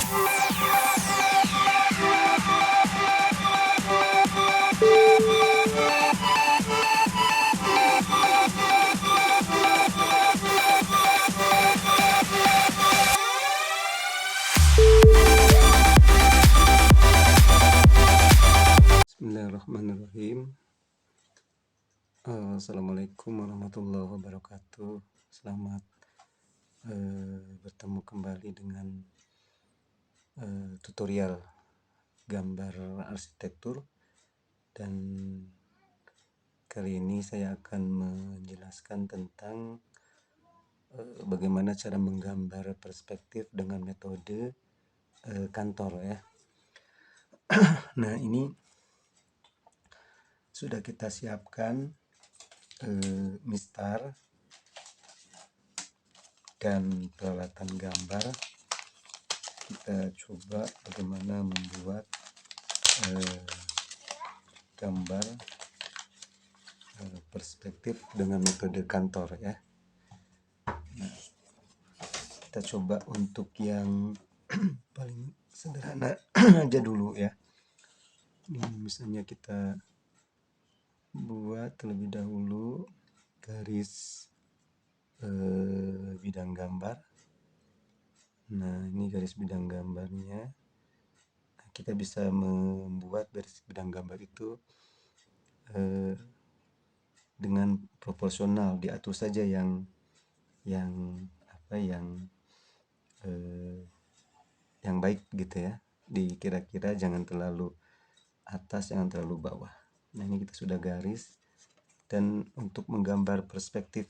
Bismillahirrahmanirrahim. Assalamualaikum warahmatullahi wabarakatuh. Selamat bertemu kembali dengan tutorial gambar arsitektur, dan kali ini saya akan menjelaskan tentang bagaimana cara menggambar perspektif dengan metode kantor ya. Nah, ini sudah kita siapkan mistar dan peralatan gambar. Kita coba bagaimana membuat gambar perspektif dengan metode kantor ya. Nah, kita coba untuk yang paling sederhana aja dulu ya. Ini misalnya kita buat terlebih dahulu garis bidang gambar. Nah, ini garis bidang gambarnya. Nah, kita bisa membuat garis bidang gambar itu dengan proporsional, diatur saja yang baik gitu ya. Kira-kira jangan terlalu atas, jangan terlalu bawah. Nah, ini kita sudah garis. Dan untuk menggambar perspektif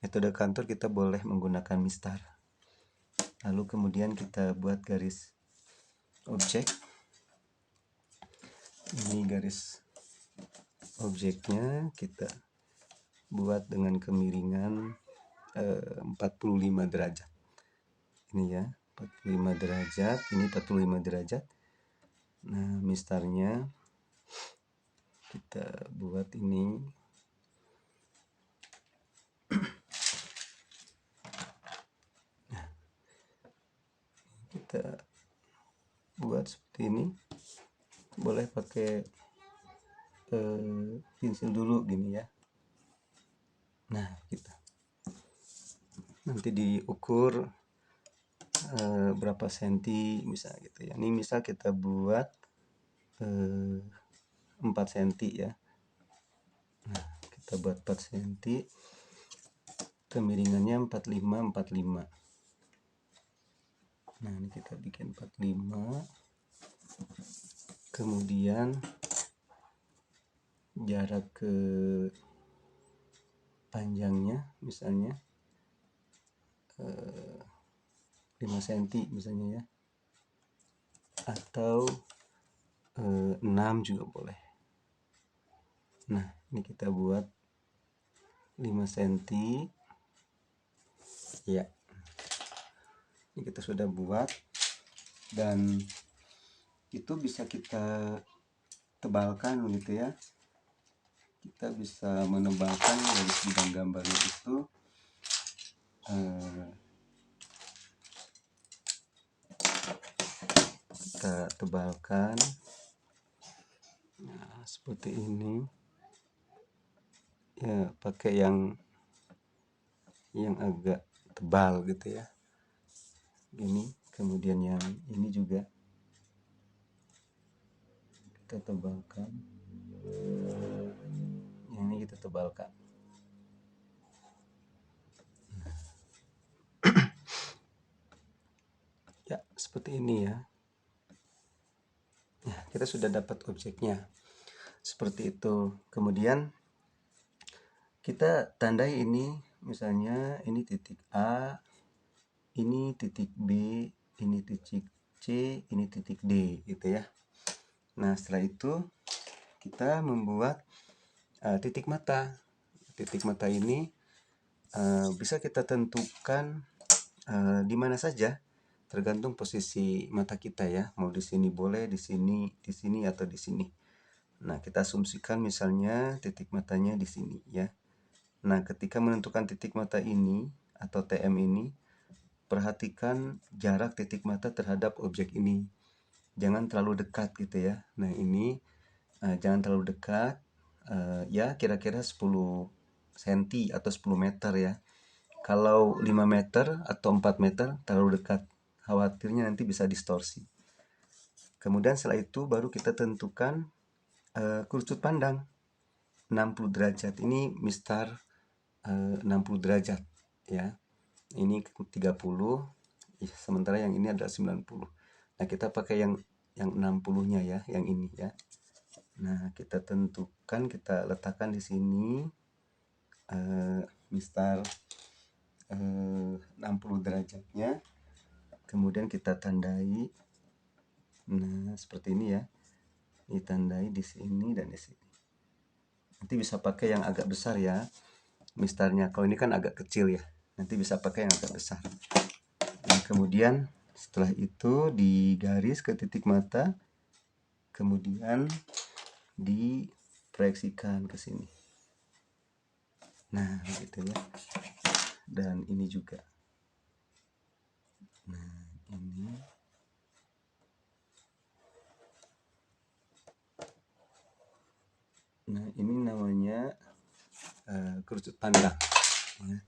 metode kantor kita boleh menggunakan mistar. Lalu kemudian kita buat garis objek. Ini garis objeknya kita buat dengan kemiringan 45 derajat. Ini ya, 45 derajat, ini 45 derajat. Nah, mistarnya kita buat ini. Nah, kita buat seperti ini. Boleh pakai pensil dulu gini ya. Nah, kita nanti diukur berapa senti misalnya gitu ya. Ini misal kita buat 4 senti ya. Nah, kita buat 4 senti, kemiringannya 45. Nah, ini kita bikin 45. Kemudian jarak ke panjangnya misalnya 5 cm misalnya ya, atau 6 juga boleh. Nah, ini kita buat 5 cm ya. Ini kita sudah buat, dan itu bisa kita tebalkan gitu ya. Kita bisa menebalkan garis bidang gambarnya itu kita tebalkan. Nah, seperti ini ya, pakai yang agak tebal gitu ya. Ini kemudian yang ini juga kita tebalkan. Yang ini kita tebalkan. Ya, seperti ini ya. Nah, kita sudah dapat objeknya seperti itu. Kemudian kita tandai ini, misalnya ini titik A, ini titik B, ini titik C, ini titik D gitu ya. Nah, setelah itu kita membuat titik mata. Titik mata ini bisa kita tentukan di mana saja, tergantung posisi mata kita ya. Mau di sini boleh, di sini atau di sini. Nah, kita asumsikan misalnya titik matanya di sini ya. Nah, ketika menentukan titik mata ini atau TM ini, perhatikan jarak titik mata terhadap objek ini. Jangan terlalu dekat gitu ya. Nah ini jangan terlalu dekat, ya kira-kira 10 cm atau 10 meter ya. Kalau 5 meter atau 4 meter terlalu dekat, khawatirnya nanti bisa distorsi. Kemudian setelah itu baru kita tentukan kerucut pandang 60 derajat. Ini mistar 60 derajat ya. Ini 30, sementara yang ini adalah 90. Nah, kita pakai yang 60-nya ya, yang ini ya. Nah, kita tentukan, kita letakkan di sini mistar 60 derajatnya. Kemudian kita tandai. Nah, seperti ini ya. Ditandai di sini dan di sini. Nanti bisa pakai yang agak besar ya mistarnya. Kalau ini kan agak kecil ya. Nanti bisa pakai yang agak besar. Nah, kemudian setelah itu digaris ke titik mata, kemudian diproyeksikan ke sini. Nah, gitu ya. Dan ini juga. Nah, ini. Nah, ini namanya kerucut pandang. Ya.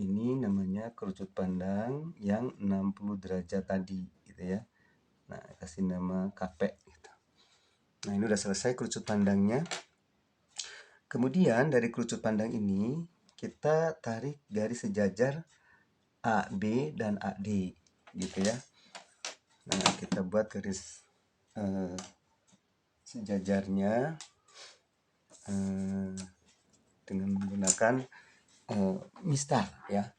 Ini namanya kerucut pandang yang 60 derajat tadi, gitu ya. Nah, kasih nama KP. Gitu. Nah, ini udah selesai kerucut pandangnya. Kemudian dari kerucut pandang ini kita tarik garis sejajar AB dan AD, gitu ya. Nah, kita buat garis sejajarnya dengan menggunakan mistar ya.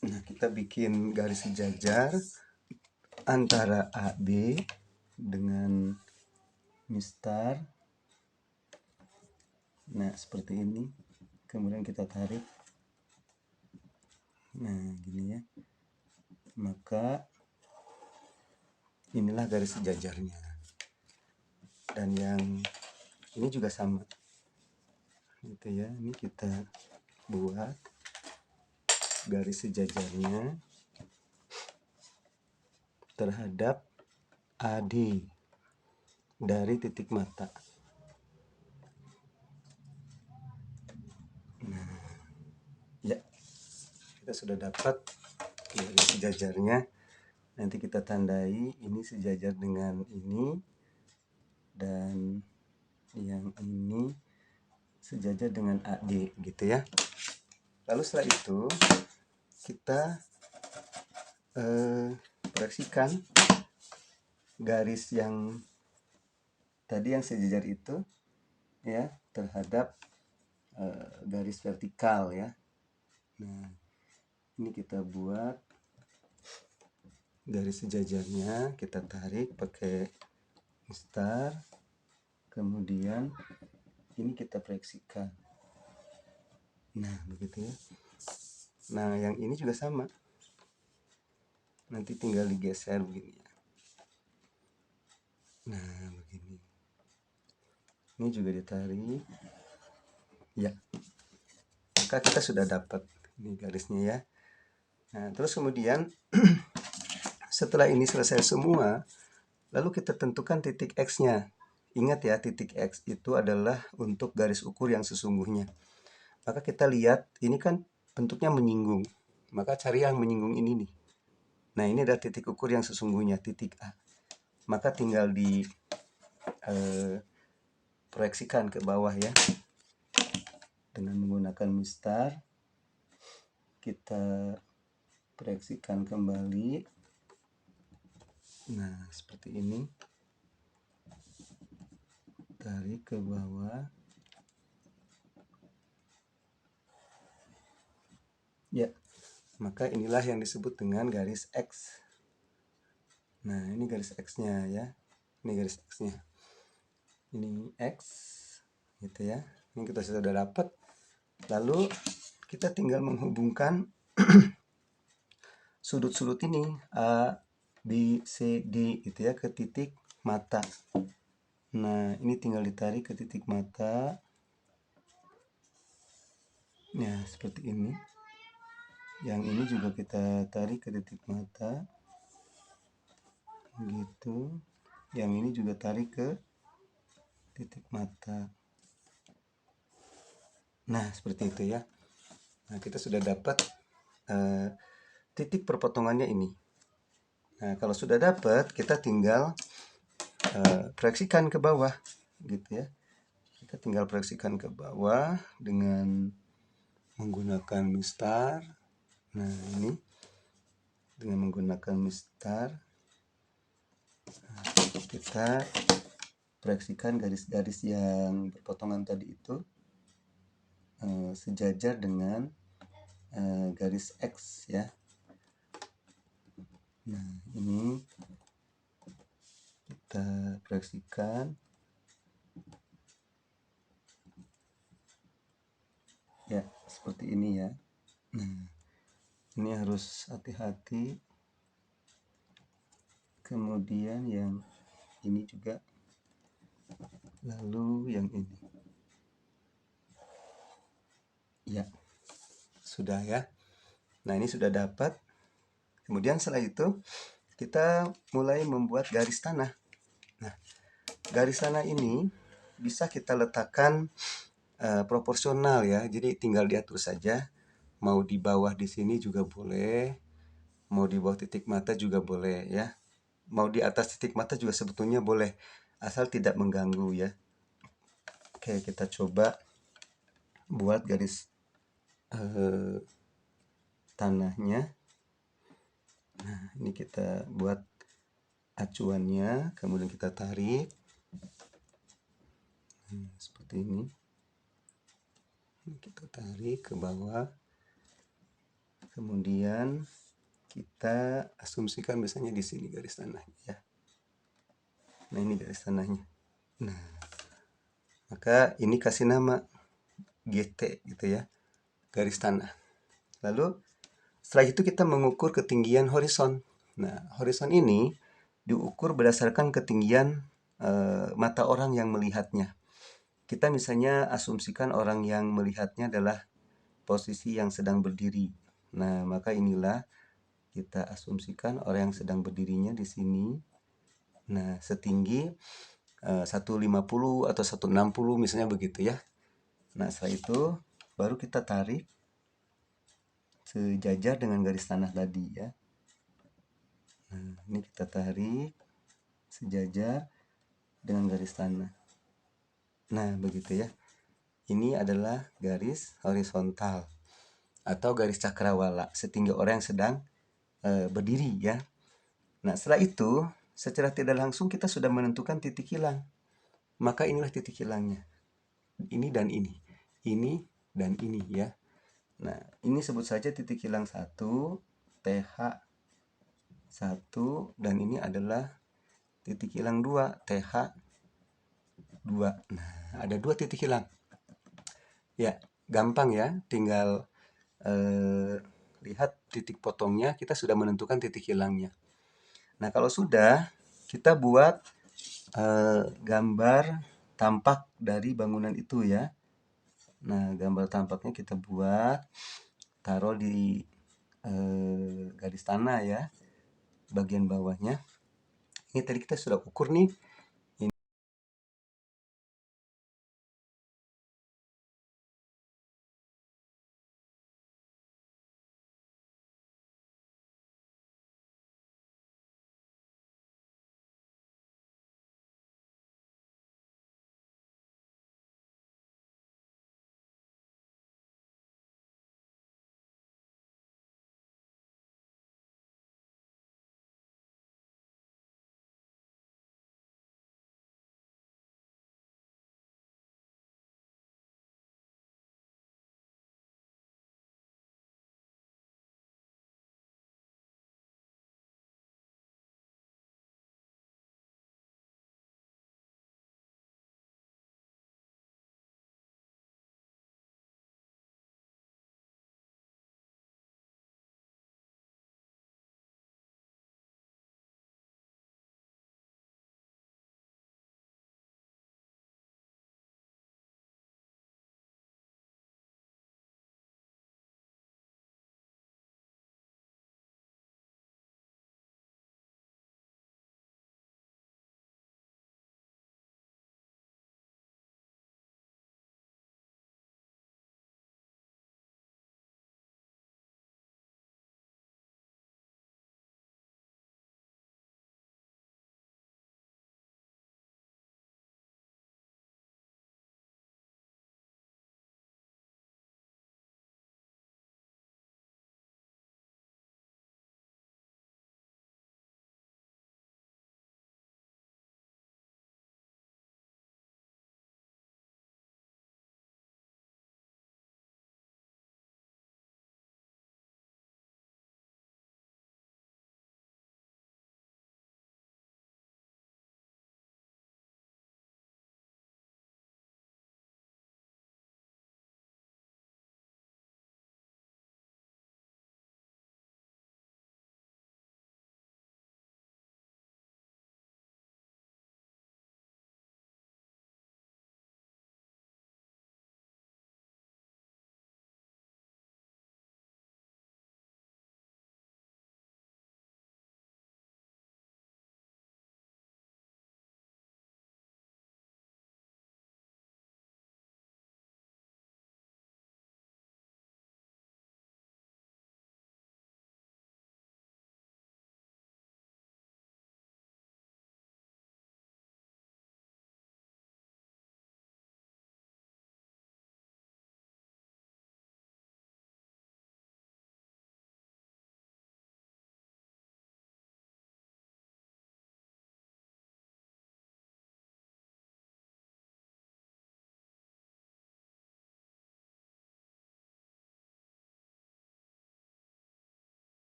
Nah, kita bikin garis sejajar antara AB dengan mistar. Nah, seperti ini. Kemudian kita tarik. Nah, gini ya. Maka inilah garis sejajarnya. Dan yang ini juga sama. Gitu ya. Ini kita buat garis sejajarnya terhadap AD dari titik mata. Nah, ya, kita sudah dapat garis sejajarnya. Nanti kita tandai ini sejajar dengan ini, dan yang ini sejajar dengan AD gitu ya. Lalu setelah itu kita proyeksikan garis yang tadi yang sejajar itu ya terhadap garis vertikal ya. Nah, ini kita buat garis sejajarnya, kita tarik pakai mistar, kemudian ini kita proyeksikan. Nah, begitu ya. Nah, yang ini juga sama. Nanti tinggal digeser begini ya. Nah, begini. Ini juga ditarik. Ya. Maka kita sudah dapat ini garisnya ya. Nah, terus kemudian setelah ini selesai semua, lalu kita tentukan titik X-nya. Ingat ya, titik X itu adalah untuk garis ukur yang sesungguhnya. Maka kita lihat, ini kan bentuknya menyinggung. Maka cari yang menyinggung ini nih. Nah, ini adalah titik ukur yang sesungguhnya, titik A. Maka tinggal di proyeksikan ke bawah ya. Dengan menggunakan mistar, kita proyeksikan kembali. Nah, seperti ini. Tarik ke bawah. Ya, maka inilah yang disebut dengan garis X. Nah, ini garis X-nya ya. Ini garis X-nya. Ini X, gitu ya. Ini kita sudah dapat. Lalu kita tinggal menghubungkan sudut-sudut ini A, B, C, D gitu ya ke titik mata. Nah, ini tinggal ditarik ke titik mata. Nah, seperti ini. Yang ini juga kita tarik ke titik mata. Gitu. Yang ini juga tarik ke titik mata. Nah, seperti itu ya. Nah, kita sudah dapat titik perpotongannya ini. Nah, kalau sudah dapat, kita tinggal proyeksikan ke bawah, gitu ya. Kita tinggal proyeksikan ke bawah dengan menggunakan mistar. Nah, ini dengan menggunakan mistar kita proyeksikan garis-garis yang berpotongan tadi itu sejajar dengan garis X ya. Nah, ini kita proyeksikan ya seperti ini ya. Nah, ini harus hati-hati. Kemudian yang ini juga, lalu yang ini ya, sudah ya. Nah, ini sudah dapat. Kemudian setelah itu kita mulai membuat garis tanah. Nah, garis tanah ini bisa kita letakkan proporsional ya. Jadi tinggal diatur saja. Mau di bawah di sini juga boleh, mau di bawah titik mata juga boleh ya. Mau di atas titik mata juga sebetulnya boleh, asal tidak mengganggu ya. Oke, kita coba buat garis tanahnya. Nah, ini kita buat acuannya, kemudian kita tarik seperti ini. Kita tarik ke bawah, kemudian kita asumsikan misalnya di sini garis tanahnya ya. Nah, ini garis tanahnya. Nah, maka ini kasih nama GT gitu ya, garis tanah. Lalu setelah itu kita mengukur ketinggian horizon. Nah, horizon ini diukur berdasarkan ketinggian mata orang yang melihatnya. Kita misalnya asumsikan orang yang melihatnya adalah posisi yang sedang berdiri. Nah, maka inilah kita asumsikan orang yang sedang berdirinya di sini. Nah, setinggi 150 atau 160 misalnya begitu ya. Nah, setelah itu baru kita tarik sejajar dengan garis tanah tadi ya. Nah, ini kita tarik sejajar dengan garis tanah. Nah, begitu ya. Ini adalah garis horizontal atau garis cakrawala, setinggi orang yang sedang berdiri ya. Nah, setelah itu secara tidak langsung kita sudah menentukan titik hilang. Maka inilah titik hilangnya. Ini dan ini. Ini dan ini ya. Nah, ini sebut saja titik hilang 1, TH 1, dan ini adalah titik hilang 2, TH 2. Nah, ada 2 titik hilang. Ya, gampang ya, tinggal lihat titik potongnya, kita sudah menentukan titik hilangnya. Nah, kalau sudah, kita buat gambar tampak dari bangunan itu ya. Nah, gambar tampaknya kita buat, taruh di garis tanah ya, bagian bawahnya. Ini tadi kita sudah ukur nih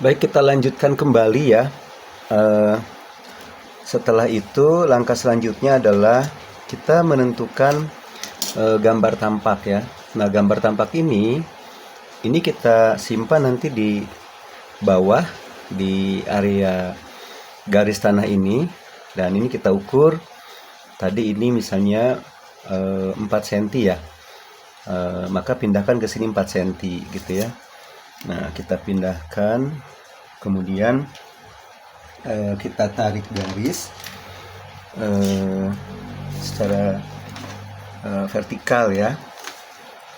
Baik, kita lanjutkan kembali ya. Eh, Setelah itu langkah selanjutnya adalah kita menentukan gambar tampak ya. Nah, gambar tampak ini kita simpan nanti di bawah di area garis tanah ini, dan ini kita ukur. Tadi ini misalnya 4 cm ya. Maka pindahkan ke sini 4 cm gitu ya. Nah, kita pindahkan, kemudian kita tarik garis secara vertikal ya.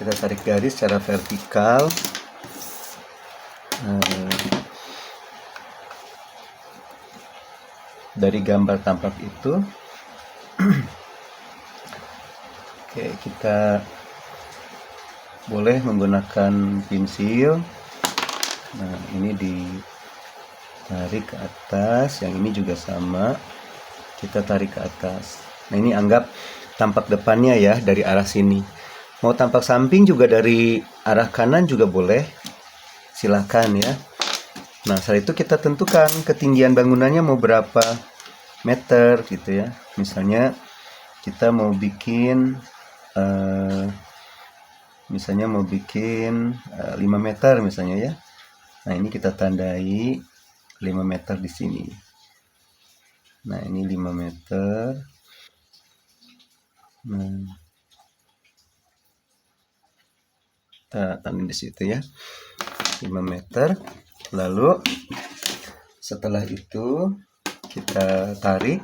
Kita tarik garis secara vertikal dari gambar tampak itu. Oke, kita boleh menggunakan pensil. Nah, ini ditarik ke atas, yang ini juga sama, kita tarik ke atas. Nah, ini anggap tampak depannya ya, dari arah sini. Mau tampak samping juga dari arah kanan juga boleh, silakan ya. Nah, setelah itu kita tentukan ketinggian bangunannya mau berapa meter gitu ya. Misalnya kita mau bikin 5 meter misalnya ya. Nah, ini kita tandai 5 meter di sini. Nah, ini 5 meter. Nah, kita tandai di situ ya. 5 meter. Lalu setelah itu kita tarik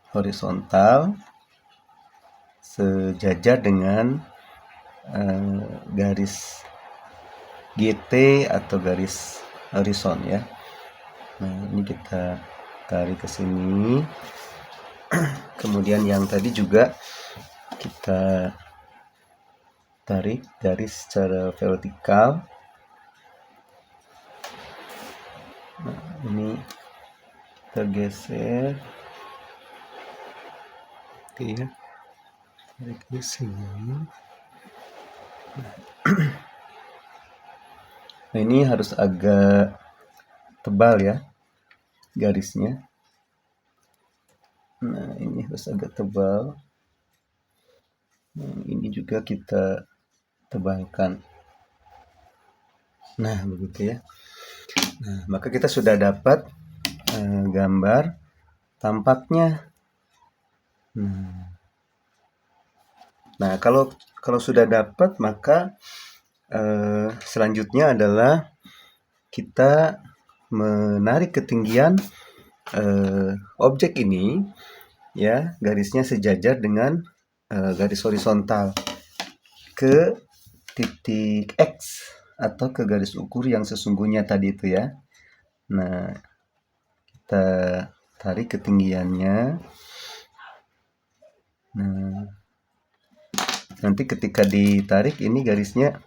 horizontal sejajar dengan garis GT atau garis horizon ya. Nah, ini kita tarik ke sini. Kemudian yang tadi juga kita tarik garis secara vertikal. Nah, ini kita geser ya, tarik ke sini. Nah, ini harus agak tebal ya garisnya. Nah, ini harus agak tebal. Nah, ini juga kita tebalkan. Nah, begitu ya. Nah, maka kita sudah dapat gambar tampaknya. Nah, kalau sudah dapat, maka selanjutnya adalah kita menarik ketinggian objek ini ya, garisnya sejajar dengan garis horizontal ke titik X atau ke garis ukur yang sesungguhnya tadi itu ya. Nah, kita tarik ketinggiannya. Nah, nanti ketika ditarik ini garisnya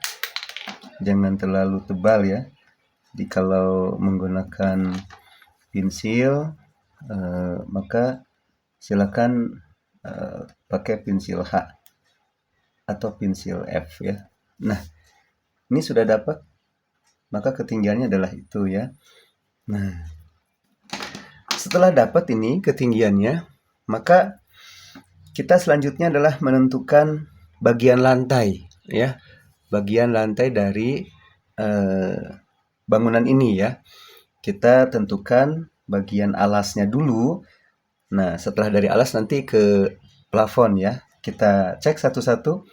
jangan terlalu tebal ya. Jadi kalau menggunakan pensil maka silakan pakai pensil H atau pensil F ya. Nah, ini sudah dapat, maka ketinggiannya adalah itu ya. Nah, setelah dapat ini ketinggiannya, maka kita selanjutnya adalah menentukan bagian lantai ya. Bagian lantai dari bangunan ini ya. Kita tentukan bagian alasnya dulu. Nah, setelah dari alas nanti ke plafon ya. Kita cek satu-satu.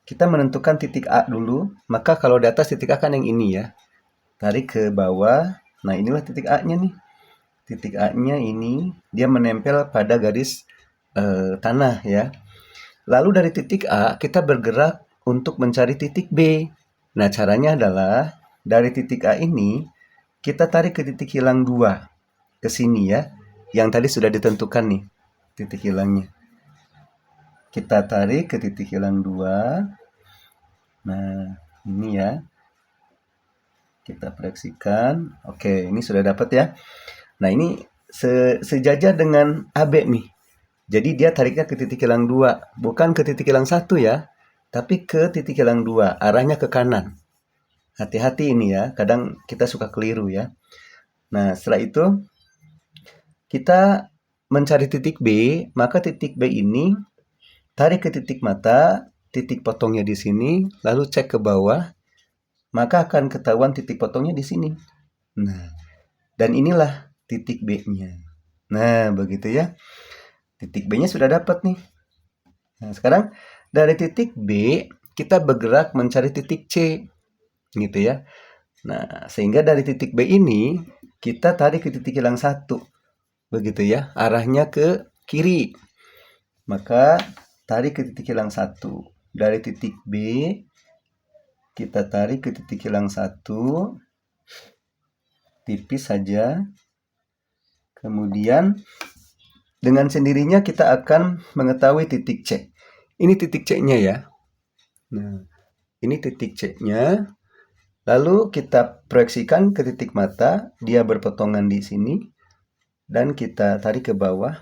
Kita menentukan titik A dulu. Maka kalau di atas titik A kan yang ini ya. Tarik ke bawah. Nah, inilah titik A-nya nih. Titik A-nya ini dia menempel pada garis tanah ya. Lalu dari titik A kita bergerak untuk mencari titik B. Nah, caranya adalah dari titik A ini kita tarik ke titik hilang 2 ke sini ya. Yang tadi sudah ditentukan nih titik hilangnya. Kita tarik ke titik hilang 2. Nah, ini ya. Kita proyeksikan. Oke, ini sudah dapat ya. Nah, ini sejajar dengan AB nih. Jadi dia tariknya ke titik hilang 2, bukan ke titik hilang 1 ya, tapi ke titik hilang 2, arahnya ke kanan. Hati-hati ini ya, kadang kita suka keliru ya. Nah, setelah itu kita mencari titik B, maka titik B ini tarik ke titik mata, titik potongnya di sini, lalu cek ke bawah, maka akan ketahuan titik potongnya di sini. Nah, dan inilah titik B-nya. Nah, begitu ya. Titik B-nya sudah dapat nih. Nah, sekarang dari titik B kita bergerak mencari titik C, gitu ya. Nah, sehingga dari titik B ini kita tarik ke titik hilang 1, begitu ya. Arahnya ke kiri. Maka tarik ke titik hilang 1. Dari titik B kita tarik ke titik hilang 1, tipis saja. Kemudian dengan sendirinya kita akan mengetahui titik C. Ini titik C-nya ya. Nah, ini titik C-nya. Lalu kita proyeksikan ke titik mata, dia berpotongan di sini. Dan kita tarik ke bawah.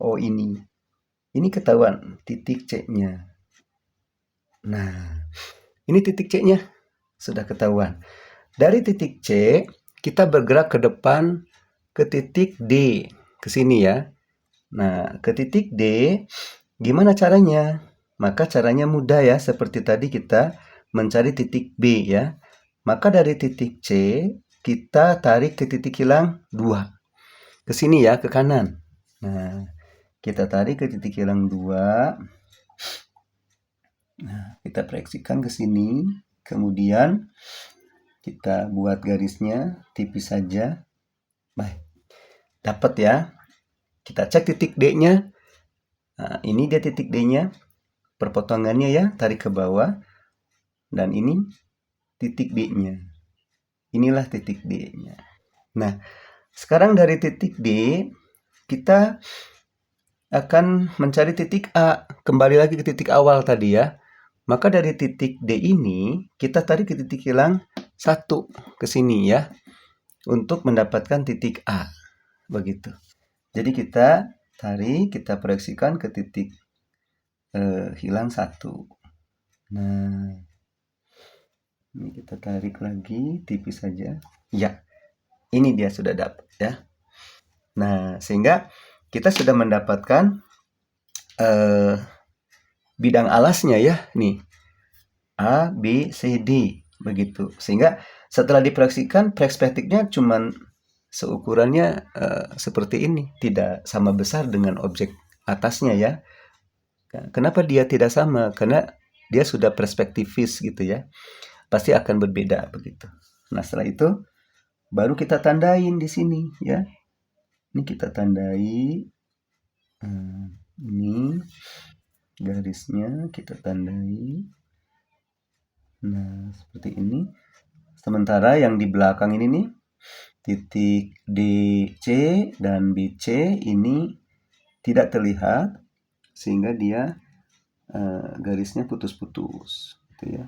Oh, ini. Ini ketahuan titik C-nya. Nah, ini titik C-nya. Sudah ketahuan. Dari titik C, kita bergerak ke depan ke titik D. Ke sini ya. Nah, ke titik D, gimana caranya? Maka caranya mudah ya, seperti tadi kita mencari titik B ya. Maka dari titik C, kita tarik ke titik hilang 2. Ke sini ya, ke kanan. Nah, kita tarik ke titik hilang 2. Nah, kita proyeksikan ke sini. Kemudian kita buat garisnya tipis saja. Baik, dapat ya. Kita cek titik D-nya. Nah, ini dia titik D-nya. Perpotongannya ya, tarik ke bawah. Dan ini titik D-nya. Inilah titik D-nya. Nah, sekarang dari titik D, kita akan mencari titik A. Kembali lagi ke titik awal tadi ya. Maka dari titik D ini, kita tarik ke titik hilang 1 ke sini ya. Untuk mendapatkan titik A. Begitu. Jadi kita tarik, kita proyeksikan ke titik hilang 1. Nah, ini kita tarik lagi, tipis saja. Ya, ini dia sudah dapat ya. Nah, sehingga kita sudah mendapatkan bidang alasnya ya, nih. A, B, C, D. Begitu. Sehingga setelah diproyeksikan, perspektifnya cuman seukurannya seperti ini. Tidak sama besar dengan objek atasnya ya. Kenapa dia tidak sama? Karena dia sudah perspektifis gitu ya. Pasti akan berbeda begitu. Nah, setelah itu baru kita tandain di sini ya. Ini kita tandai. Ini garisnya kita tandai. Nah, seperti ini. Sementara yang di belakang ini nih, titik DC dan BC ini tidak terlihat, sehingga dia garisnya putus-putus gitu ya.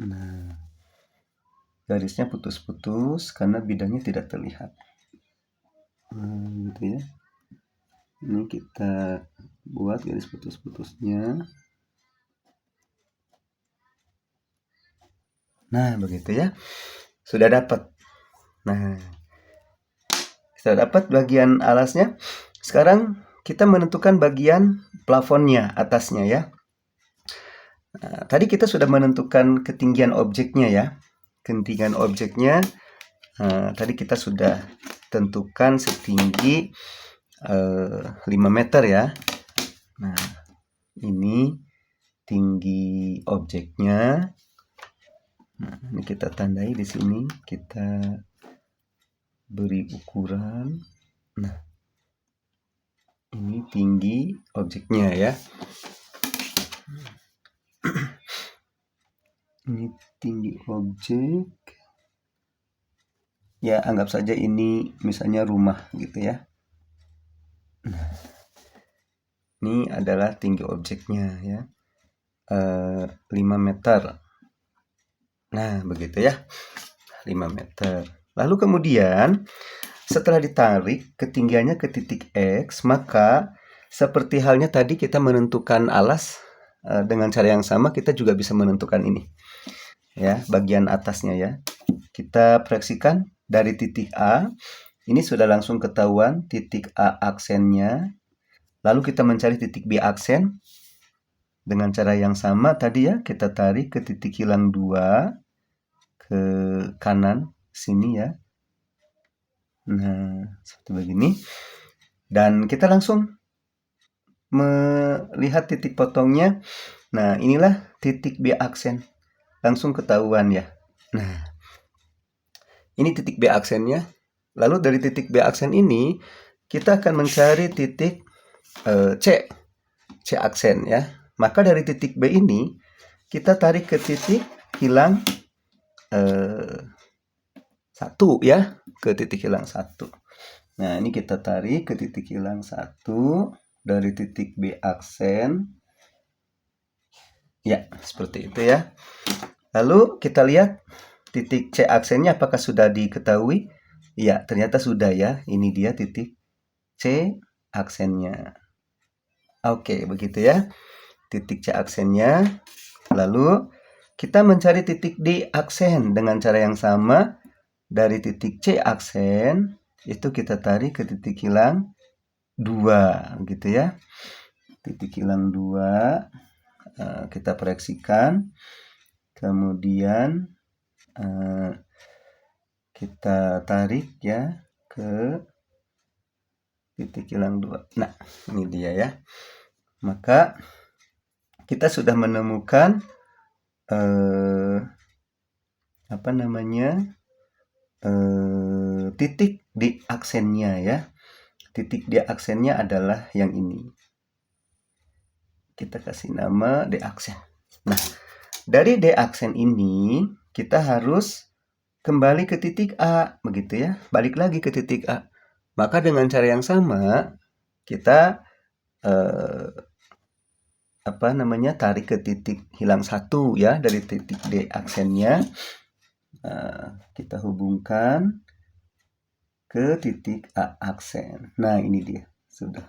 Nah, garisnya putus-putus karena bidangnya tidak terlihat. Gitu ya. Ini kita buat garis putus-putusnya. Nah, begitu ya. Sudah dapat. Nah, sudah dapat bagian alasnya. Sekarang kita menentukan bagian plafonnya, atasnya ya. Nah, tadi kita sudah menentukan ketinggian objeknya ya. Ketinggian objeknya tadi kita sudah tentukan setinggi 5 meter ya. Nah, ini tinggi objeknya. Nah, ini kita tandai di sini, kita beri ukuran. Nah, ini tinggi objeknya ya. Ini tinggi objek. Ya, anggap saja ini misalnya rumah gitu ya. Nah, ini adalah tinggi objeknya ya. 5 meter. Nah, begitu ya. 5 meter. Lalu kemudian setelah ditarik ketinggiannya ke titik X, maka seperti halnya tadi kita menentukan alas dengan cara yang sama kita juga bisa menentukan ini. Ya, bagian atasnya ya. Kita proyeksikan dari titik A, ini sudah langsung ketahuan titik A aksennya. Lalu kita mencari titik B aksen. Dengan cara yang sama tadi ya, kita tarik ke titik hilang 2 ke kanan sini ya. Nah, seperti begini. Dan kita langsung melihat titik potongnya. Nah, inilah titik B aksen. Langsung ketahuan ya. Nah, ini titik B aksennya. Lalu dari titik B aksen ini, kita akan mencari titik C aksen ya. Maka dari titik B ini, kita tarik ke titik hilang 1 ya. Ke titik hilang 1. Nah, ini kita tarik ke titik hilang 1 dari titik B aksen. Ya, seperti itu ya. Lalu kita lihat titik C aksennya apakah sudah diketahui? Ya, ternyata sudah ya. Ini dia titik C aksennya. Oke, begitu ya. Titik C aksennya. Lalu kita mencari titik D aksen dengan cara yang sama. Dari titik C aksen itu kita tarik ke titik hilang 2 gitu ya. Titik hilang 2 kita proyeksikan. Kemudian kita tarik ya ke titik hilang 2. Nah, ini dia ya. Maka kita sudah menemukan titik di aksennya ya. Titik di aksennya adalah yang ini. Kita kasih nama D aksen. Nah, dari D aksen ini kita harus kembali ke titik A, begitu ya. Balik lagi ke titik A. Maka dengan cara yang sama kita tarik ke titik hilang 1 ya dari titik D aksennya. Kita hubungkan ke titik A aksen. Nah, ini dia. Sudah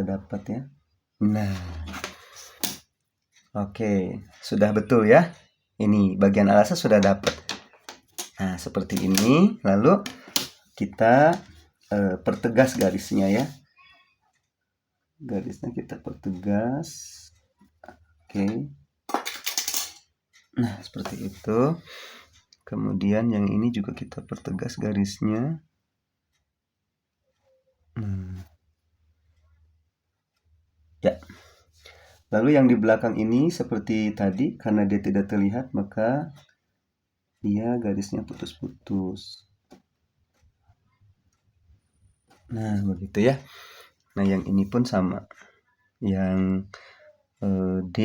dapat ya. Nah. Oke, sudah betul ya. Ini bagian alasnya sudah dapat. Nah, seperti ini. Lalu kita pertegas garisnya ya. Garisnya kita pertegas. Oke. Nah, seperti itu. Kemudian yang ini juga kita pertegas garisnya. Ya. Lalu yang di belakang ini seperti tadi, karena dia tidak terlihat, maka dia garisnya putus-putus. Nah, begitu ya. Nah, yang ini pun sama. Yang D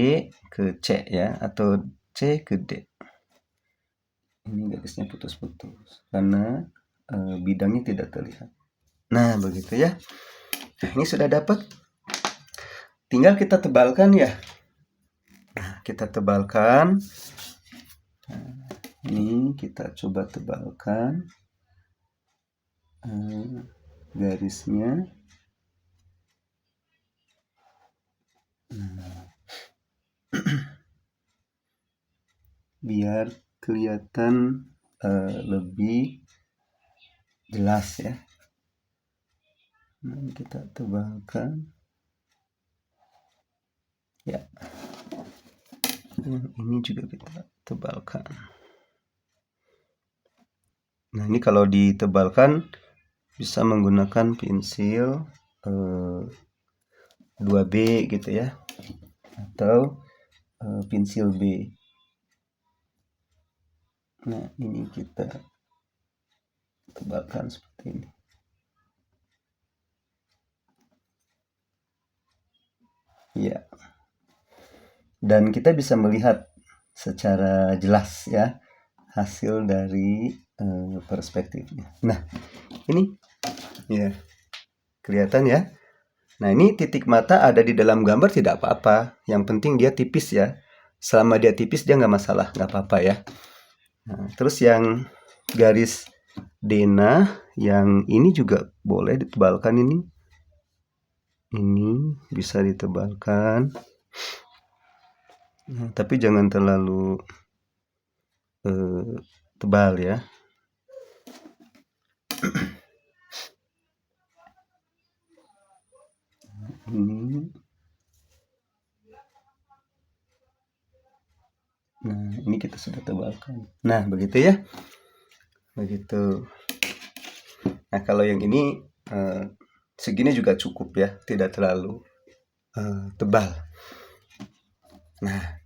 ke C ya, atau C ke D. Ini garisnya putus-putus karena bidangnya tidak terlihat. Nah, begitu ya. Nah, ini sudah dapat. Tinggal kita tebalkan ya. Nah, kita tebalkan. Nah, ini kita coba tebalkan garisnya. Biar kelihatan lebih jelas ya. Nah, kita tebalkan. Ya. Ini juga kita tebalkan. Nah, ini kalau ditebalkan bisa menggunakan pensil 2B gitu ya. Atau pensil B. Nah, ini kita tebalkan seperti ini. Ya. Dan kita bisa melihat secara jelas ya hasil dari perspektifnya. Nah, ini ya kelihatan ya. Nah, ini titik mata ada di dalam gambar tidak apa-apa. Yang penting dia tipis ya. Selama dia tipis dia nggak masalah, nggak apa-apa ya. Nah, terus yang garis denah yang ini juga boleh ditebalkan ini. Ini bisa ditebalkan. Nah, tapi jangan terlalu tebal ya. Ini. Nah, ini kita sudah tebalkan. Nah, begitu ya. Begitu. Nah, kalau yang ini segini juga cukup ya, tidak terlalu tebal. Nah,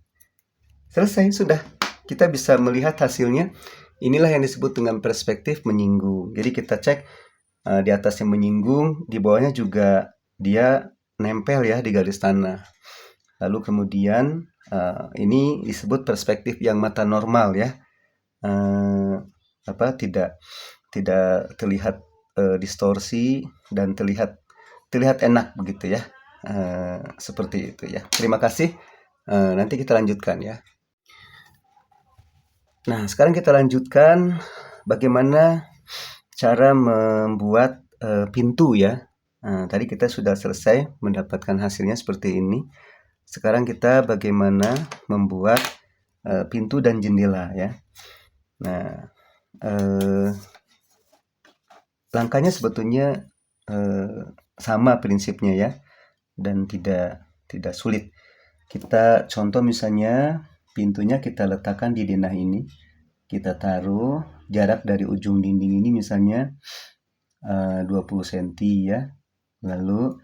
selesai sudah. Kita bisa melihat hasilnya. Inilah yang disebut dengan perspektif menyinggung. Jadi kita cek di atasnya menyinggung, di bawahnya juga dia nempel ya di garis tanah. Lalu kemudian ini disebut perspektif yang mata normal ya. Tidak terlihat distorsi dan terlihat enak begitu ya. Seperti itu ya. Terima kasih. Nanti kita lanjutkan ya. Nah, sekarang kita lanjutkan bagaimana cara membuat pintu ya. Tadi kita sudah selesai mendapatkan hasilnya seperti ini. Sekarang kita bagaimana membuat pintu dan jendela ya. Nah, langkahnya sebetulnya sama prinsipnya ya, dan tidak sulit. Kita contoh misalnya pintunya kita letakkan di denah ini, kita taruh jarak dari ujung dinding ini misalnya 20 cm ya, lalu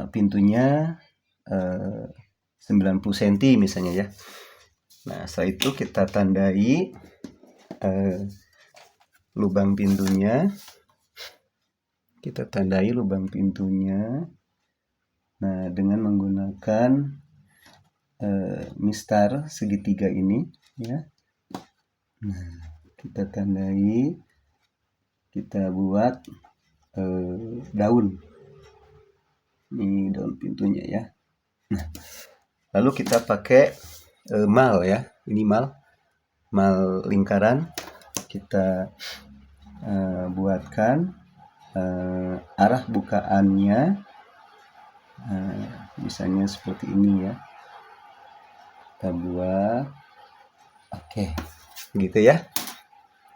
pintunya 90 cm misalnya ya. Nah, setelah itu kita tandai lubang pintunya. Kita tandai lubang pintunya. Nah, dengan menggunakan mistar segitiga ini ya. Nah, kita tandai, kita buat daun. Ini daun pintunya ya. Nah, lalu kita pakai mal ya. Ini mal lingkaran. Kita buatkan arah bukaannya misalnya seperti ini ya. Kita buat oke, gitu ya.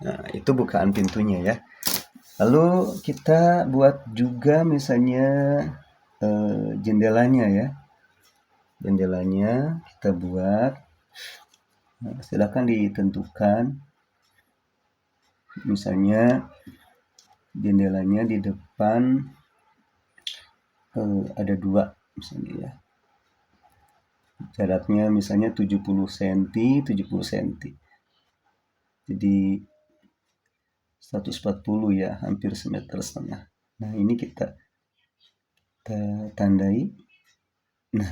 Nah, itu bukaan pintunya ya. Lalu kita buat juga misalnya jendelanya ya. Jendelanya kita buat. Nah, silakan ditentukan. Misalnya jendelanya di depan ada 2 misalnya ya. Jaraknya misalnya 70 cm, 70 cm. Jadi 140 ya, hampir 1,5 meter. Nah, ini kita tandai. Nah,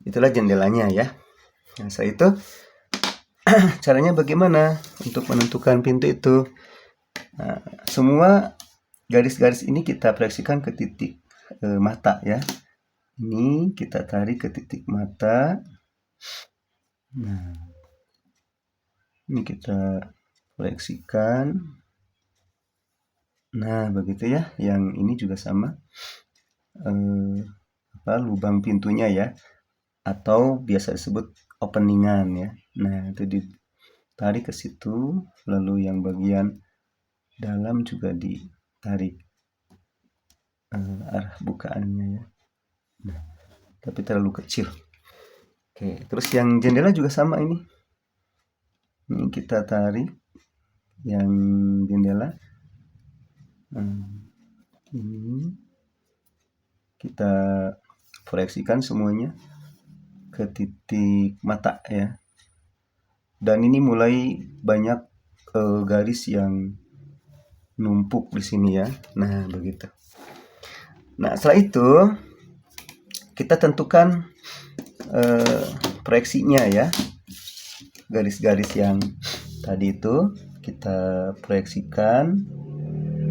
itulah jendelanya ya. Nah, setelah itu caranya bagaimana untuk menentukan pintu itu? Nah, semua garis-garis ini kita proyeksikan ke titik mata ya. Ini kita tarik ke titik mata. Nah, ini kita proyeksikan. Nah, begitu ya. Yang ini juga sama. Lubang pintunya ya. Atau biasa disebut openingan ya. Nah, itu ditarik ke situ. Lalu yang bagian dalam juga ditarik arah bukaannya ya. Nah, tapi terlalu kecil. Oke, terus yang jendela juga sama ini. Ini kita tarik yang jendela. Ini kita proyeksikan semuanya ke titik mata ya. Dan ini mulai banyak garis yang numpuk di sini ya. Nah, begitu. Nah, setelah itu kita tentukan proyeksinya ya. Garis-garis yang tadi itu kita proyeksikan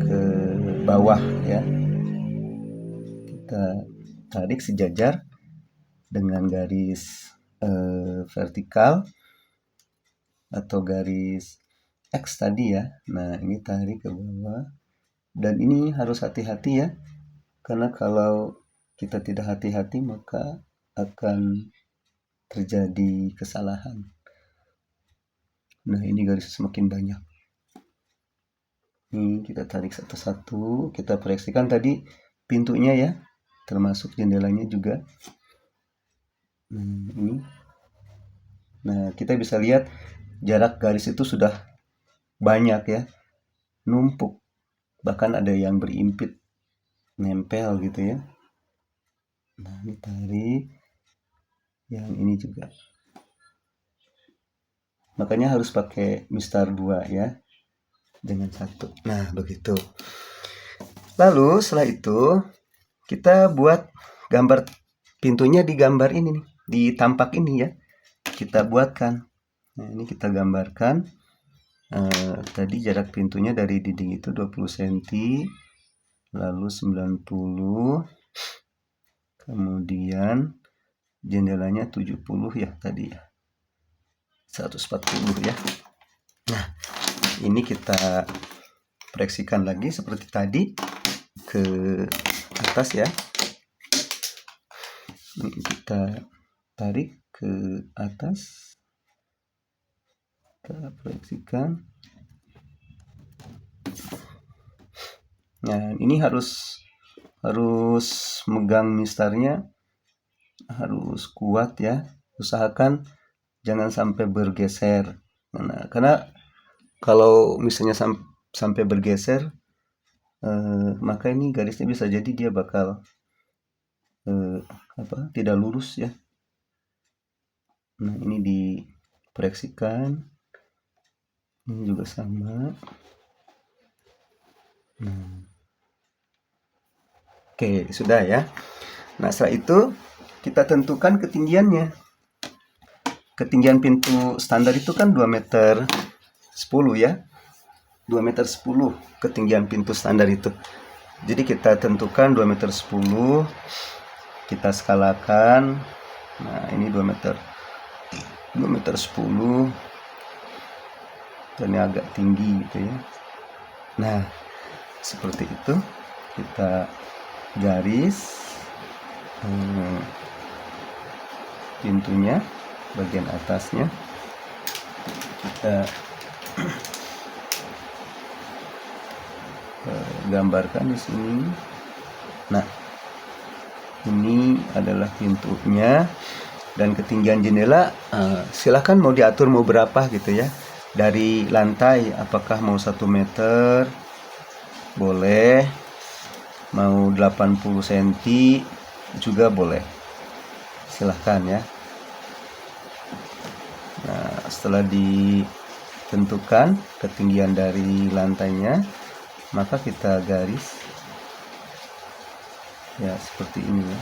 ke bawah ya. Kita tarik sejajar dengan garis vertikal atau garis X tadi ya. Nah, ini tarik ke bawah. Dan ini harus hati-hati ya. Karena kalau kita tidak hati-hati maka akan terjadi kesalahan. Nah, ini garis semakin banyak. Ini kita tarik satu-satu, kita proyeksikan tadi pintunya ya, termasuk jendelanya juga. Ini. Nah, kita bisa lihat jarak garis itu sudah banyak ya, numpuk. Bahkan ada yang berimpit, nempel gitu ya. Nah, ini tarik. Yang ini juga. Makanya harus pakai mistar 2 ya, dengan 1. Nah, begitu. Lalu setelah itu kita buat gambar pintunya di gambar ini nih, di tampak ini ya. Kita buatkan. Nah, ini kita gambarkan. Tadi jarak pintunya dari dinding itu 20 cm, lalu 90, kemudian jendelanya 70 ya tadi ya, 140 ya. Nah, ini kita proyeksikan lagi seperti tadi ke atas ya. Ini kita tarik ke atas, kita proyeksikan. Nah, ini harus megang mistarnya harus kuat ya. Usahakan jangan sampai bergeser. Nah, karena kalau misalnya sampai bergeser, maka ini garisnya bisa jadi dia bakal tidak lurus ya. Nah, ini diproyeksikan. Ini juga sama. Oke, sudah ya. Nah, setelah itu kita tentukan ketinggiannya. Ketinggian pintu standar itu kan 2 meter 10 ya. 2 meter 10 ketinggian pintu standar itu. Jadi kita tentukan 2 meter 10. Kita skalakan. Nah, ini 2 meter 10. Dan ini agak tinggi gitu ya. Nah, seperti itu. Kita garis pintunya bagian atasnya, kita gambarkan di sini. Nah, ini adalah pintunya dan ketinggian jendela silahkan mau diatur mau berapa gitu ya. Dari lantai apakah mau 1 meter boleh, mau 80 cm juga boleh, silahkan ya. Nah, setelah ditentukan ketinggian dari lantainya, maka kita garis ya seperti ini ya.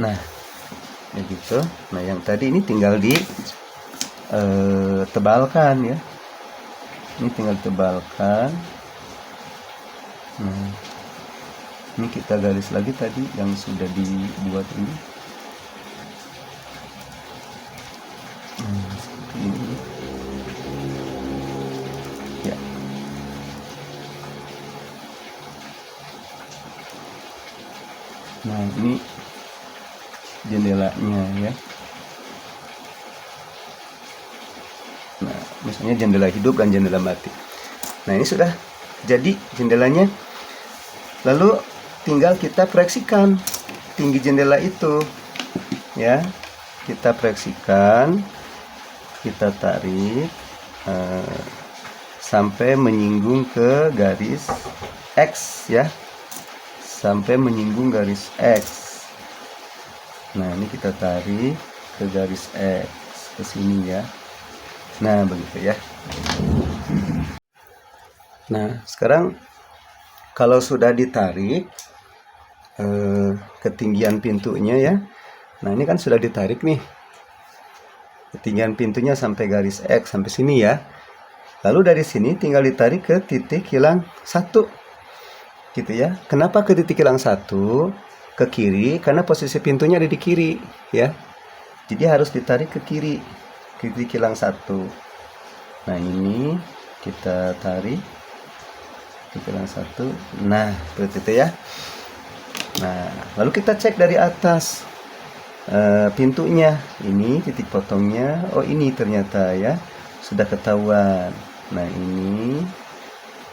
Nah, begitu. Nah, yang tadi ini tinggal tebalkan ya. Ini tinggal tebalkan. Nah, ini kita garis lagi tadi yang sudah dibuat ini. Seperti ini. Ya. Nah, ini jendelanya ya. Nah, misalnya jendela hidup dan jendela mati. Nah, ini sudah jadi jendelanya. Lalu tinggal kita proyeksikan tinggi jendela itu ya. Kita proyeksikan, kita tarik sampai menyinggung ke garis X ya, sampai menyinggung garis X. Nah, ini kita tarik ke garis X ke sini ya. Nah, begitu ya. Nah, sekarang kalau sudah ditarik ketinggian pintunya ya. Nah, ini kan sudah ditarik nih. Ketinggian pintunya sampai garis X sampai sini ya. Lalu dari sini tinggal ditarik ke titik hilang 1. Gitu ya. Kenapa ke titik hilang 1? Ke kiri karena posisi pintunya ada di kiri ya. Jadi harus ditarik ke kiri. Titik hilang 1. Nah, ini kita tarik titik hilang 1. Nah, seperti itu ya. Nah, lalu kita cek dari atas. pintunya. Ini titik potongnya. Oh, ini ternyata ya sudah ketahuan. Nah,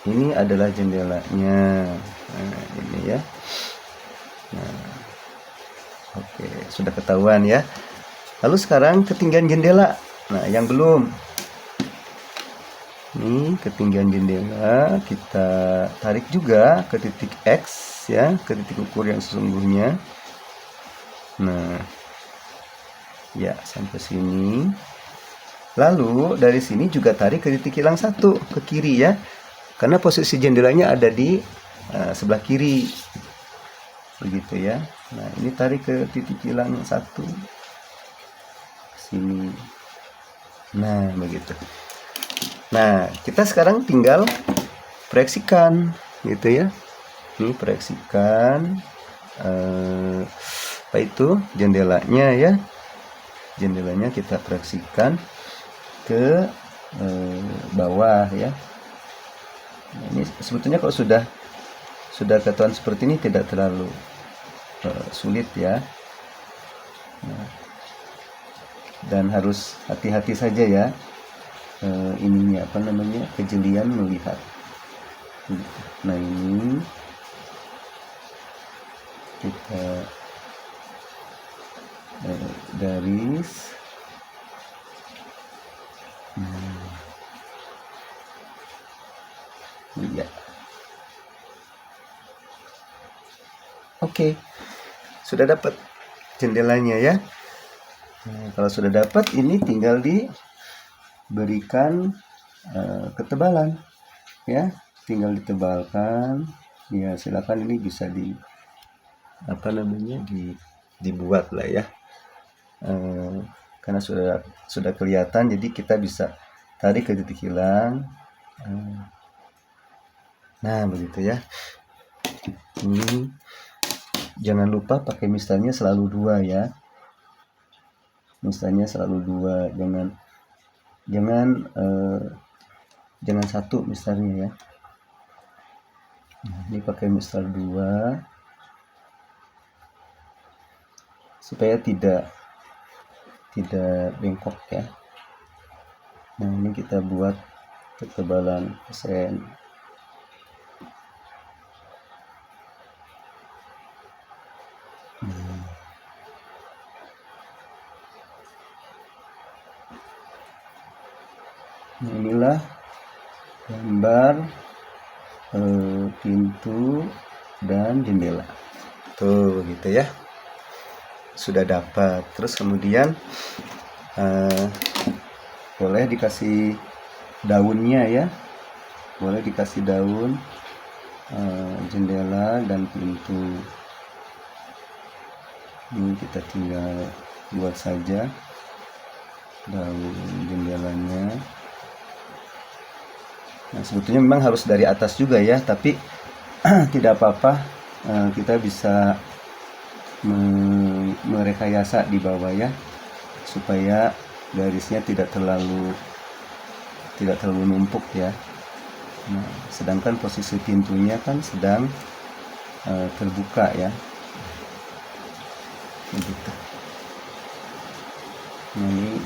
ini adalah jendelanya. Nah, ini ya. Nah, oke, sudah ketahuan ya. Lalu sekarang ketinggian jendela. Nah, yang belum. Ini ketinggian jendela kita tarik juga ke titik X ya, ke titik ukur yang sesungguhnya. Nah, ya sampai sini. Lalu dari sini juga tarik ke titik kilang 1 ke kiri ya, karena posisi jendelanya ada di sebelah kiri, begitu ya. Nah, ini tarik ke titik kilang 1 sini. Nah, begitu. Nah, kita sekarang tinggal proyeksikan gitu ya. Ini proyeksikan apa itu jendelanya ya. Jendelanya kita proyeksikan ke bawah ya. Nah, ini sebetulnya kalau sudah ketahuan seperti ini tidak terlalu sulit ya. Nah, dan harus hati-hati saja ya. Ininya apa namanya, kejelian melihat. Nah, ini kita garis. Iya. Oke, sudah dapat jendelanya ya. Nah, kalau sudah dapat, ini tinggal diberikan ketebalan ya, tinggal ditebalkan ya. Silakan, ini bisa dibuat lah ya, karena sudah kelihatan, jadi kita bisa tarik ke titik hilang. Nah, begitu ya. Ini jangan lupa pakai misalnya selalu 2 ya, misalnya selalu 2, jangan 1 misalnya ya. Nah, ini pakai misal 2 supaya tidak bengkok ya. Nah, ini kita buat ketebalan persen. Nah, inilah gambar pintu dan jendela tuh gitu ya, sudah dapat. Terus kemudian boleh dikasih daunnya ya, boleh dikasih daun jendela dan pintu. Ini kita tinggal buat saja daun jendelanya. Nah, sebetulnya memang harus dari atas juga ya, tapi tidak apa-apa, kita bisa merekayasa di bawah ya, supaya garisnya tidak terlalu numpuk ya. Nah, sedangkan posisi pintunya kan sedang terbuka ya, begitu. Nah, ini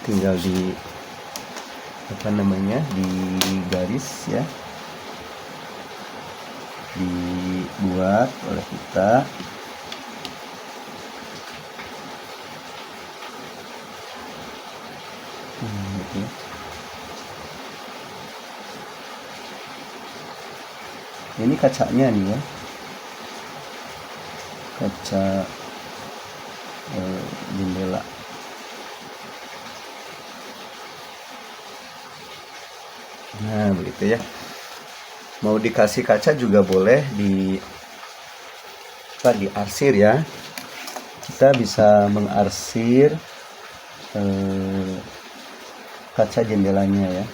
tinggal di garis ya, dibuat oleh kita. Gitu. Ini kacanya nih ya, kaca jendela. Nah, begitu ya. Mau dikasih kaca juga boleh, diarsir ya. Kita bisa mengarsir kaca jendelanya ya,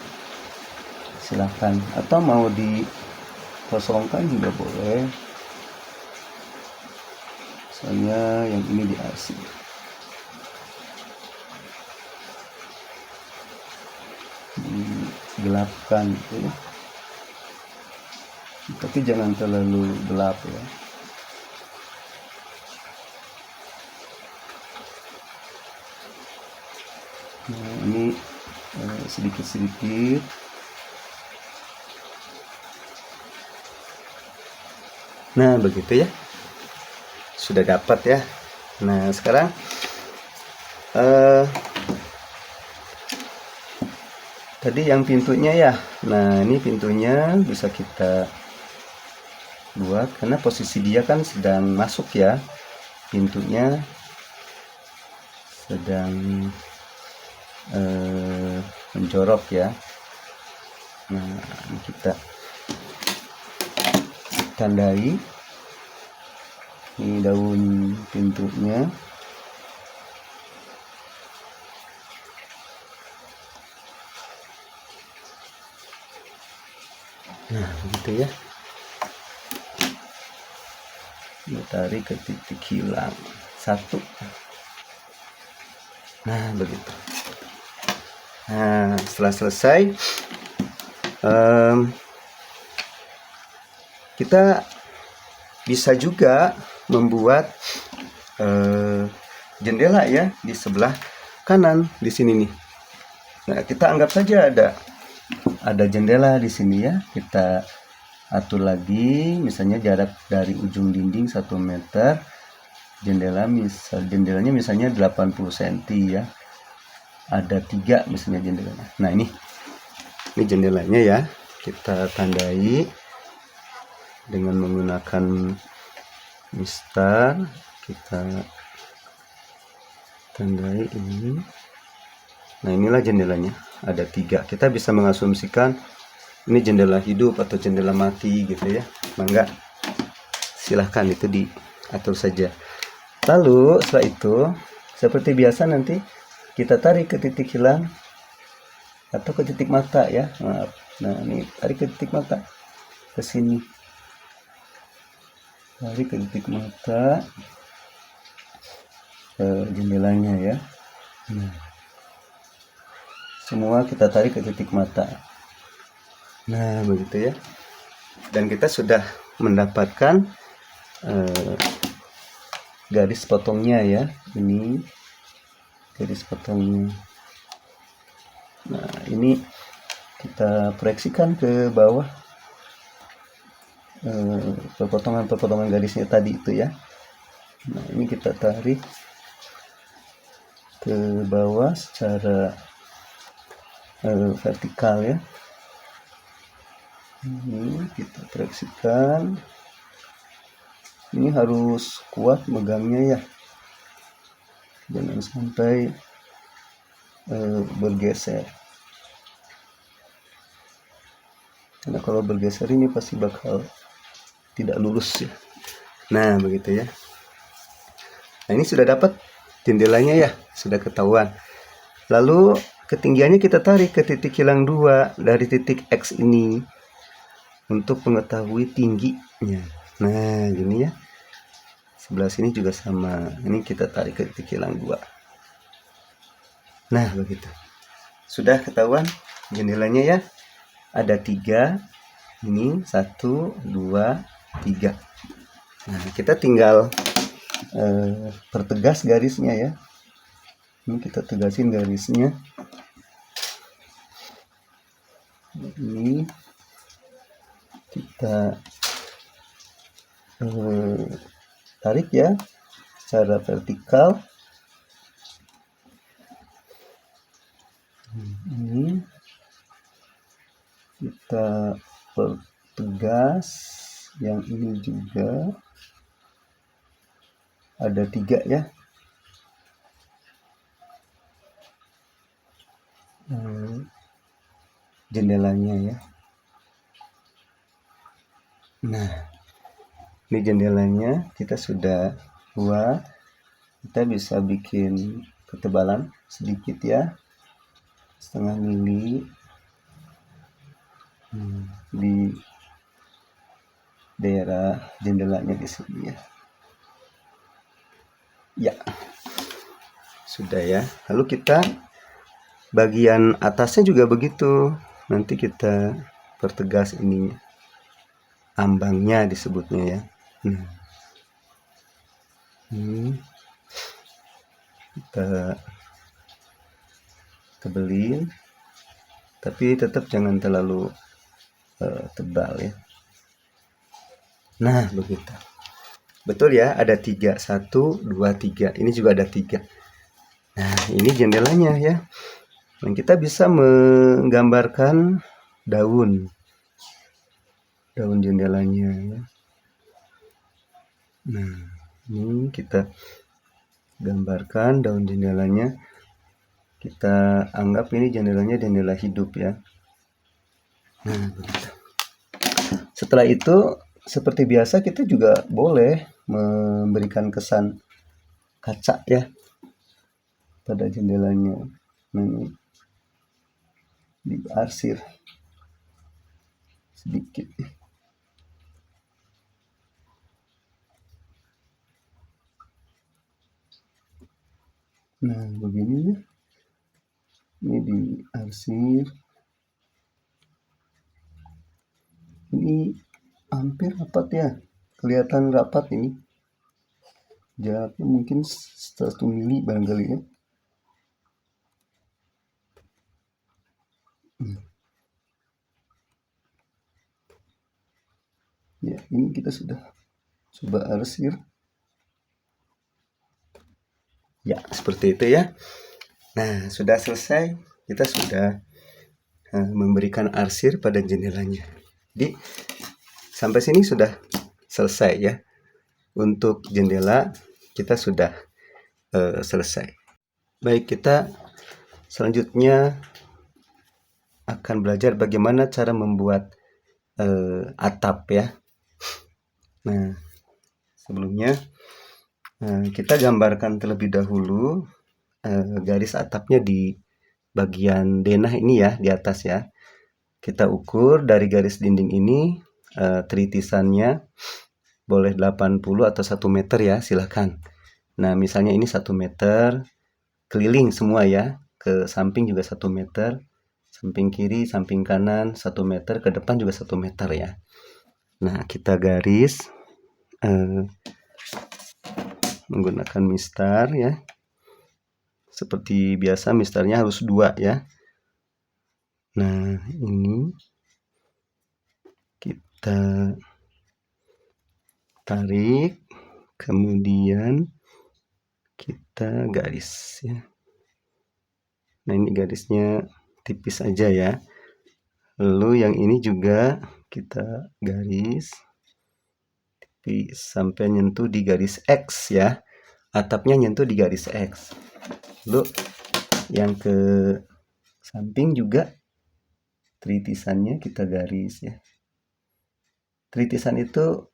silahkan. Atau mau dikosongkan juga boleh. Misalnya yang ini diarsir. Gelapkan gitu ya, tapi jangan terlalu gelap ya. Nah, ini sedikit-sedikit. Nah, begitu ya. Sudah dapat ya. Nah, sekarang tadi yang pintunya ya. Nah, ini pintunya bisa kita buat karena posisi dia kan sedang masuk ya. Pintunya sedang menjorok ya. Nah, ini kita tandai ini daun pintunya. Nah, begitu ya. Kita tarik ke titik hilang 1. Nah, begitu. Nah, setelah selesai kita bisa juga membuat jendela ya di sebelah kanan di sini nih. Nah, kita anggap saja ada jendela di sini ya. Kita atur lagi, misalnya jarak dari ujung dinding 1 meter. Jendelanya misalnya 80 cm ya. Ada 3 misalnya jendelanya. Nah, ini jendelanya ya. Kita tandai dengan menggunakan mistar. Kita tandai ini. Nah, inilah jendelanya. Ada 3. Kita bisa mengasumsikan ini jendela hidup atau jendela mati gitu ya. Mangga silahkan itu diatur saja. Lalu setelah itu seperti biasa nanti kita tarik ke titik hilang atau ke titik mata ya. Maaf. Nah, ini tarik ke titik mata ke sini. Tarik ke titik mata jendelanya ya. Nah, semua kita tarik ke titik mata. Nah, begitu ya. Dan kita sudah mendapatkan garis potongnya ya. Ini garis potongnya. Nah, ini kita proyeksikan ke bawah perpotongan garisnya tadi itu ya. Nah, ini kita tarik ke bawah secara vertikal ya. Ini kita proyeksikan. Ini harus kuat megangnya ya, jangan sampai bergeser, karena kalau bergeser ini pasti bakal tidak lurus ya. Nah, begitu ya. Nah, ini sudah dapat jendelanya ya, sudah ketahuan. Lalu ketinggiannya kita tarik ke titik hilang 2 dari titik X ini untuk mengetahui tingginya. Nah, gini ya. Sebelah sini juga sama. Ini kita tarik ke titik hilang 2. Nah, begitu. Sudah ketahuan jendelanya ya. Ada 3. Ini 1, 2, 3. Nah, kita tinggal pertegas garisnya ya. Ini kita tegasin garisnya. Ini kita tarik ya secara vertikal. Ini kita pertegas. Yang ini juga ada 3 ya. Jendelanya ya. Nah, ini jendelanya kita sudah buat. Kita bisa bikin ketebalan sedikit ya, 0,5 mili di daerah jendelanya di sini ya. Ya, sudah ya. Lalu kita bagian atasnya juga begitu. Nanti kita pertegas ininya, ambangnya disebutnya ya. Kita tebelin, tapi tetap jangan terlalu tebal ya. Nah begitu, betul ya, ada 3, 1, 2, 3, ini juga ada 3. Nah ini jendelanya ya. Dan kita bisa menggambarkan daun jendelanya ya. Nah ini kita gambarkan daun jendelanya, kita anggap ini jendelanya jendela hidup ya. Nah begitu. Setelah itu seperti biasa kita juga boleh memberikan kesan kaca ya pada jendelanya. Nah, ini diarsir sedikit. Nah begini ya, ini diarsir. Ini hampir rapat ya, kelihatan rapat ini. Jaraknya mungkin 1 mili barangkali ya. Ya ini kita sudah coba arsir. Ya seperti itu ya. Nah sudah selesai, kita sudah memberikan arsir pada jendelanya. Jadi sampai sini sudah selesai ya. Untuk jendela kita sudah selesai. Baik, kita selanjutnya akan belajar bagaimana cara membuat atap ya. Nah sebelumnya kita gambarkan terlebih dahulu garis atapnya di bagian denah ini ya, di atas ya. Kita ukur dari garis dinding ini tritisannya boleh 80 atau 1 meter ya, silahkan. Nah misalnya ini 1 meter, keliling semua ya, ke samping juga 1 meter, samping kiri, samping kanan 1 meter, ke depan juga 1 meter ya. Nah kita garis menggunakan mistar ya. Seperti biasa mistarnya harus 2 ya. Nah ini kita tarik, kemudian kita garis ya. Nah ini garisnya tipis aja ya. Lalu yang ini juga kita garis tipis sampai nyentuh di garis X ya. Atapnya nyentuh di garis X. Lalu yang ke samping juga tritisannya kita garis ya. Tritisan itu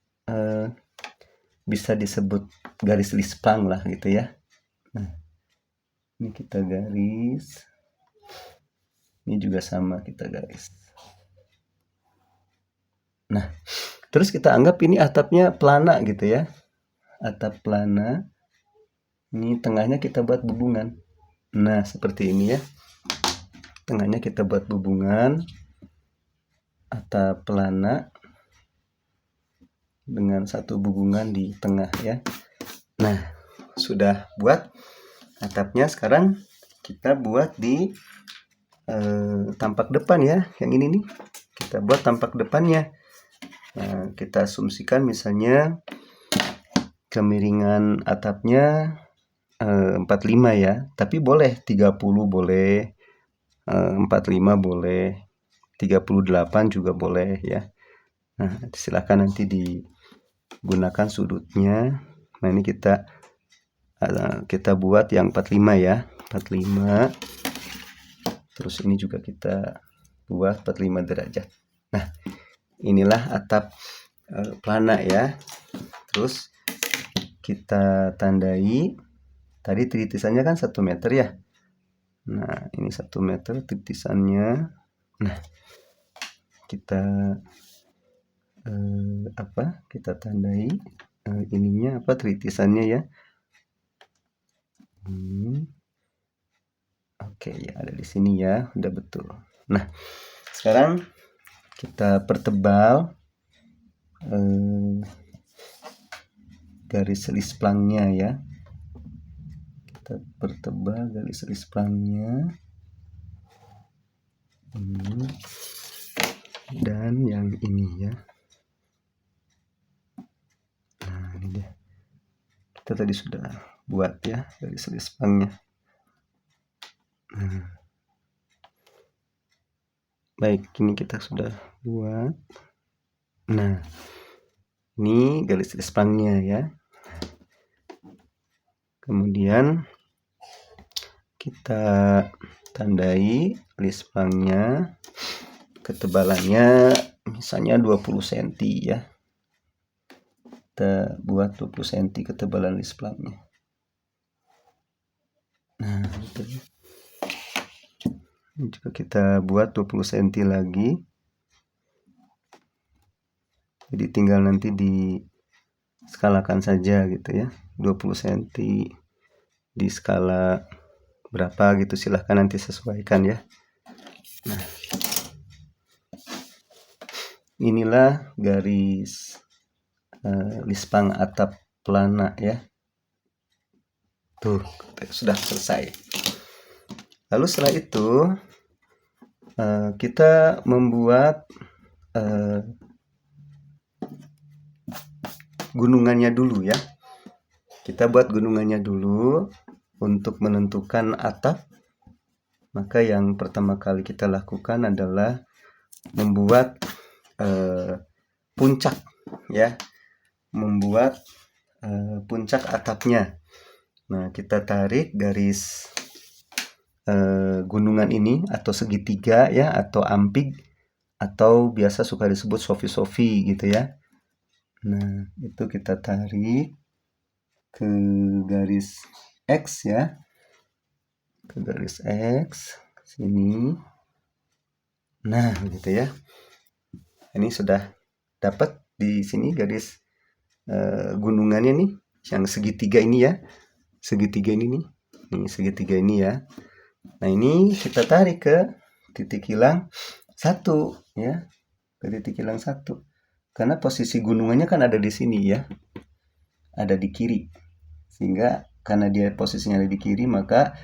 bisa disebut garis lispang lah gitu ya. Nah ini kita garis, ini juga sama kita garis. Nah terus kita anggap ini atapnya pelana gitu ya, atap pelana. Ini tengahnya kita buat bubungan. Nah seperti ini ya, tengahnya kita buat bubungan atap pelana dengan 1 bubungan di tengah ya. Nah sudah buat atapnya, sekarang kita buat di tampak depan ya. Yang ini nih kita buat tampak depannya. Nah, kita asumsikan misalnya kemiringan atapnya 45 ya, tapi boleh 30, boleh 45, boleh 38 juga boleh ya. Nah silakan nanti digunakan sudutnya. Nah ini kita buat yang 45 ya, 45. Terus ini juga kita buat 45 derajat. Nah inilah atap pelana ya. Terus kita tandai, tadi tritisannya kan 1 meter ya. Nah ini 1 meter tritisannya. Nah kita kita tandai ininya tritisannya ya. Oke ya, ada di sini ya, udah betul. Nah sekarang kita pertebal garis lisplangnya ya. Kita pertebal garis lisplangnya. ini dan yang ini ya. Nah, ini dia. Kita tadi sudah buat ya garis pangnya. Nah, baik, ini kita sudah buat. Nah, ini garis pangnya ya. Kemudian kita tandai garis pangnya, ketebalannya misalnya 20 cm ya. Kita buat 20 cm ketebalan garis pangnya. Nah, gitu ya. Jika kita buat 20 cm lagi, jadi tinggal nanti di skalakan saja gitu ya, 20 cm di skala berapa gitu, silahkan nanti sesuaikan ya. Nah, inilah garis lispang atap pelana ya. Tuh, sudah selesai. Lalu setelah itu kita membuat gunungannya dulu ya. Kita buat gunungannya dulu untuk menentukan atap. Maka yang pertama kali kita lakukan adalah membuat puncak ya, membuat puncak atapnya. Nah, kita tarik garis gunungan ini atau segitiga ya, atau ampig, atau biasa suka disebut sofi-sofi gitu ya. Nah, itu kita tarik ke garis X ya, ke garis X sini. Nah, gitu ya. Ini sudah dapat di sini garis gunungannya nih, yang segitiga ini ya, segitiga ini nih, segitiga ini ya. Nah, ini kita tarik ke titik hilang 1 ya, ke titik hilang 1, karena posisi gunungannya kan ada di sini ya, ada di kiri, sehingga karena dia posisinya ada di kiri, maka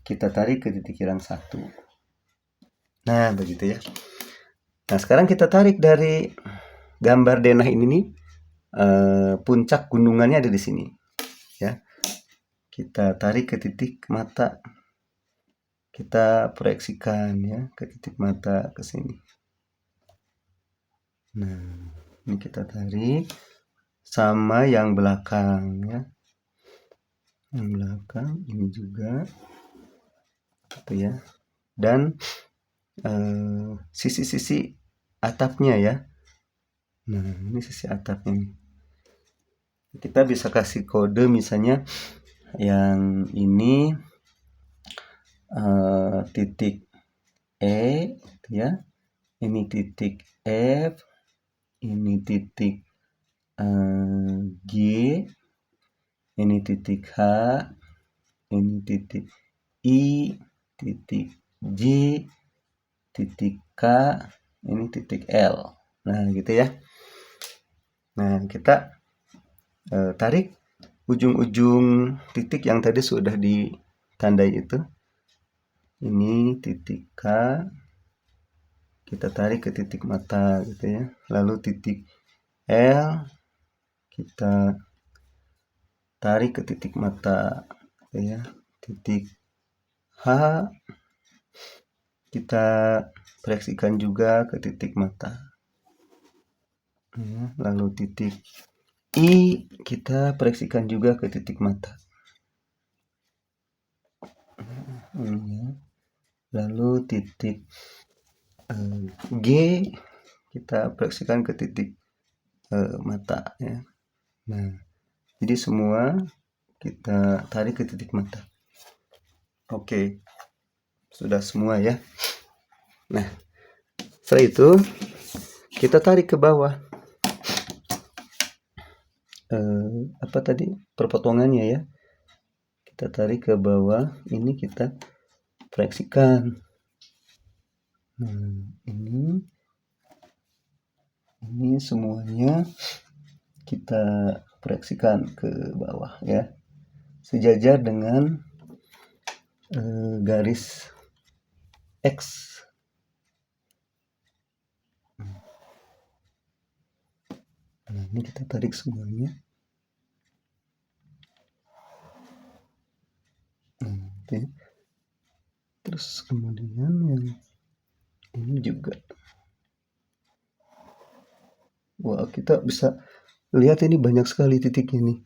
kita tarik ke titik hilang 1. Nah, begitu ya. Nah, sekarang kita tarik dari gambar denah ini nih, puncak gunungannya ada di sini ya. Kita tarik ke titik mata, kita proyeksikan ya ke titik mata ke sini. Nah, ini kita tarik sama yang belakang ya, yang belakang ini juga gitu ya, dan sisi-sisi atapnya ya. Nah, ini sisi atapnya nih. Kita bisa kasih kode misalnya yang ini titik E ya, ini titik F, ini titik G, ini titik H, ini titik I, titik J, titik K, ini titik L. Nah, gitu ya. Nah, kita tarik ujung-ujung titik yang tadi sudah ditandai itu. Ini titik K, kita tarik ke titik mata gitu ya. Lalu titik L kita tarik ke titik mata gitu ya. Titik H kita proyeksikan juga ke titik mata ya. Lalu titik I kita proyeksikan juga ke titik mata ya. Lalu titik G kita proyeksikan ke titik mata ya. Nah, jadi semua kita tarik ke titik mata. Oke, sudah semua ya. Nah, setelah itu kita tarik ke bawah apa tadi perpotongannya ya, kita tarik ke bawah, ini kita proyeksikan. Nah, ini semuanya kita proyeksikan ke bawah ya, sejajar dengan garis X ini kita tarik semuanya. Oke. Terus kemudian yang ini juga. Wah, kita bisa lihat ini banyak sekali titiknya nih.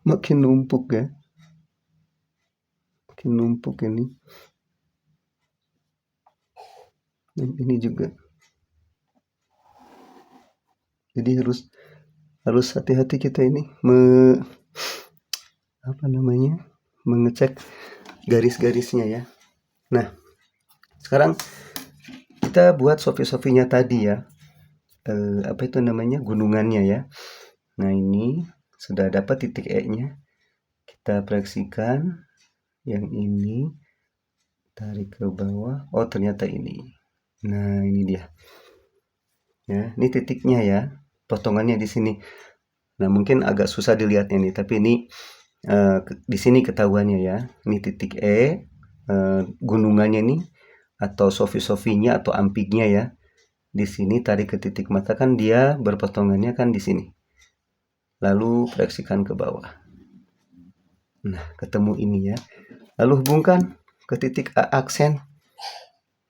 Makin numpuk ya. Makin numpuk ini. Dan ini juga. Jadi harus hati-hati kita ini mengecek garis-garisnya ya. Nah, sekarang kita buat sofi-sofinya tadi ya. Gunungannya ya. Nah, ini sudah dapat titik E-nya. Kita proyeksikan yang ini, tarik ke bawah. Oh, ternyata ini. Nah, ini dia. Ya, ini titiknya ya. Potongannya di sini. Nah, mungkin agak susah dilihatnya nih, tapi ini di sini ketahuannya ya. Ini titik E, gunungannya nih atau sofi-sofinya atau ampingnya ya. Di sini tarik ke titik mata kan dia berpotongannya kan di sini. Lalu proyeksikan ke bawah. Nah, ketemu ini ya. Lalu hubungkan ke titik A aksen.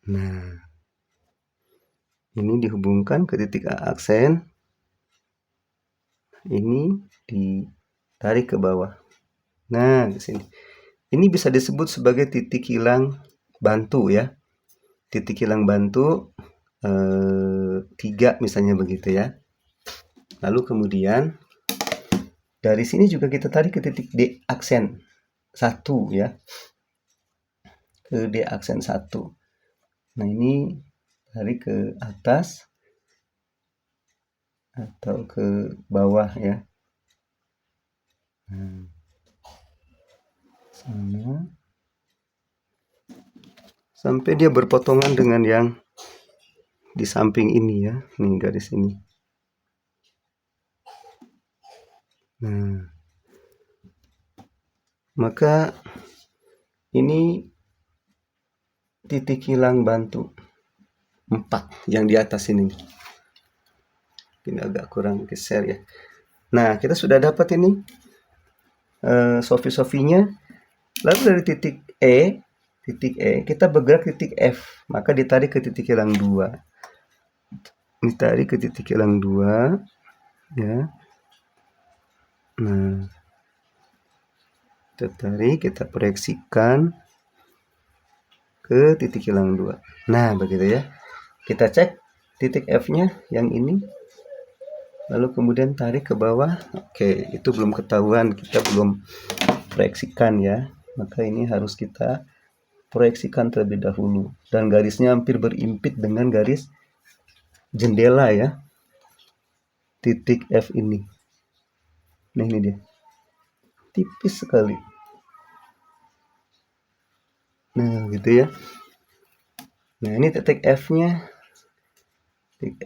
Nah, ini dihubungkan ke titik A aksen. Ini ditarik ke bawah. Nah, di sini. Ini bisa disebut sebagai titik hilang bantu ya. Titik hilang bantu 3 misalnya begitu ya. Lalu kemudian dari sini juga kita tarik ke titik D aksen 1 ya. Ke D aksen 1. Nah, ini tarik ke atas atau ke bawah ya. Nah, sana sampai dia berpotongan dengan yang di samping ini ya. Nih garis ini. Nah, maka ini titik hilang bantu 4 yang di atas ini. Ini agak kurang geser ya. Nah, kita sudah dapat ini sofi-sofinya. Lalu dari titik E kita bergerak titik F, maka ditarik ke titik hilang 2. Ditarik ke titik hilang 2 ya. Nah, kita tarik, kita proyeksikan ke titik hilang 2. Nah, begitu ya. Kita cek titik F-nya yang ini. Lalu kemudian tarik ke bawah. Oke, itu belum ketahuan, kita belum proyeksikan ya. Maka ini harus kita proyeksikan terlebih dahulu. Dan garisnya hampir berimpit dengan garis jendela ya. Titik F ini. Nah, ini dia. Tipis sekali. Nah, gitu ya. Nah, ini titik F-nya. Titik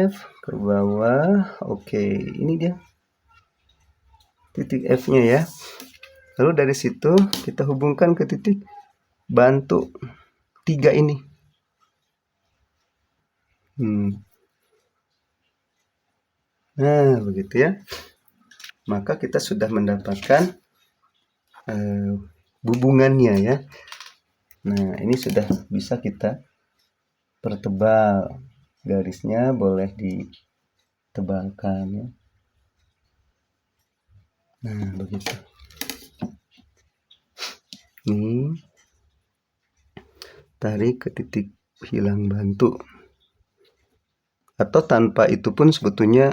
F ke bawah. Oke, ini dia. Titik F-nya ya. Lalu dari situ kita hubungkan ke titik bantu 3 ini. Nah, begitu ya. Maka kita sudah mendapatkan hubungannya ya. Nah, ini sudah bisa kita pertebal. Garisnya boleh ditebalkan ya. Nah, begitu. Ini tarik ke titik hilang bantu. Atau tanpa itu pun sebetulnya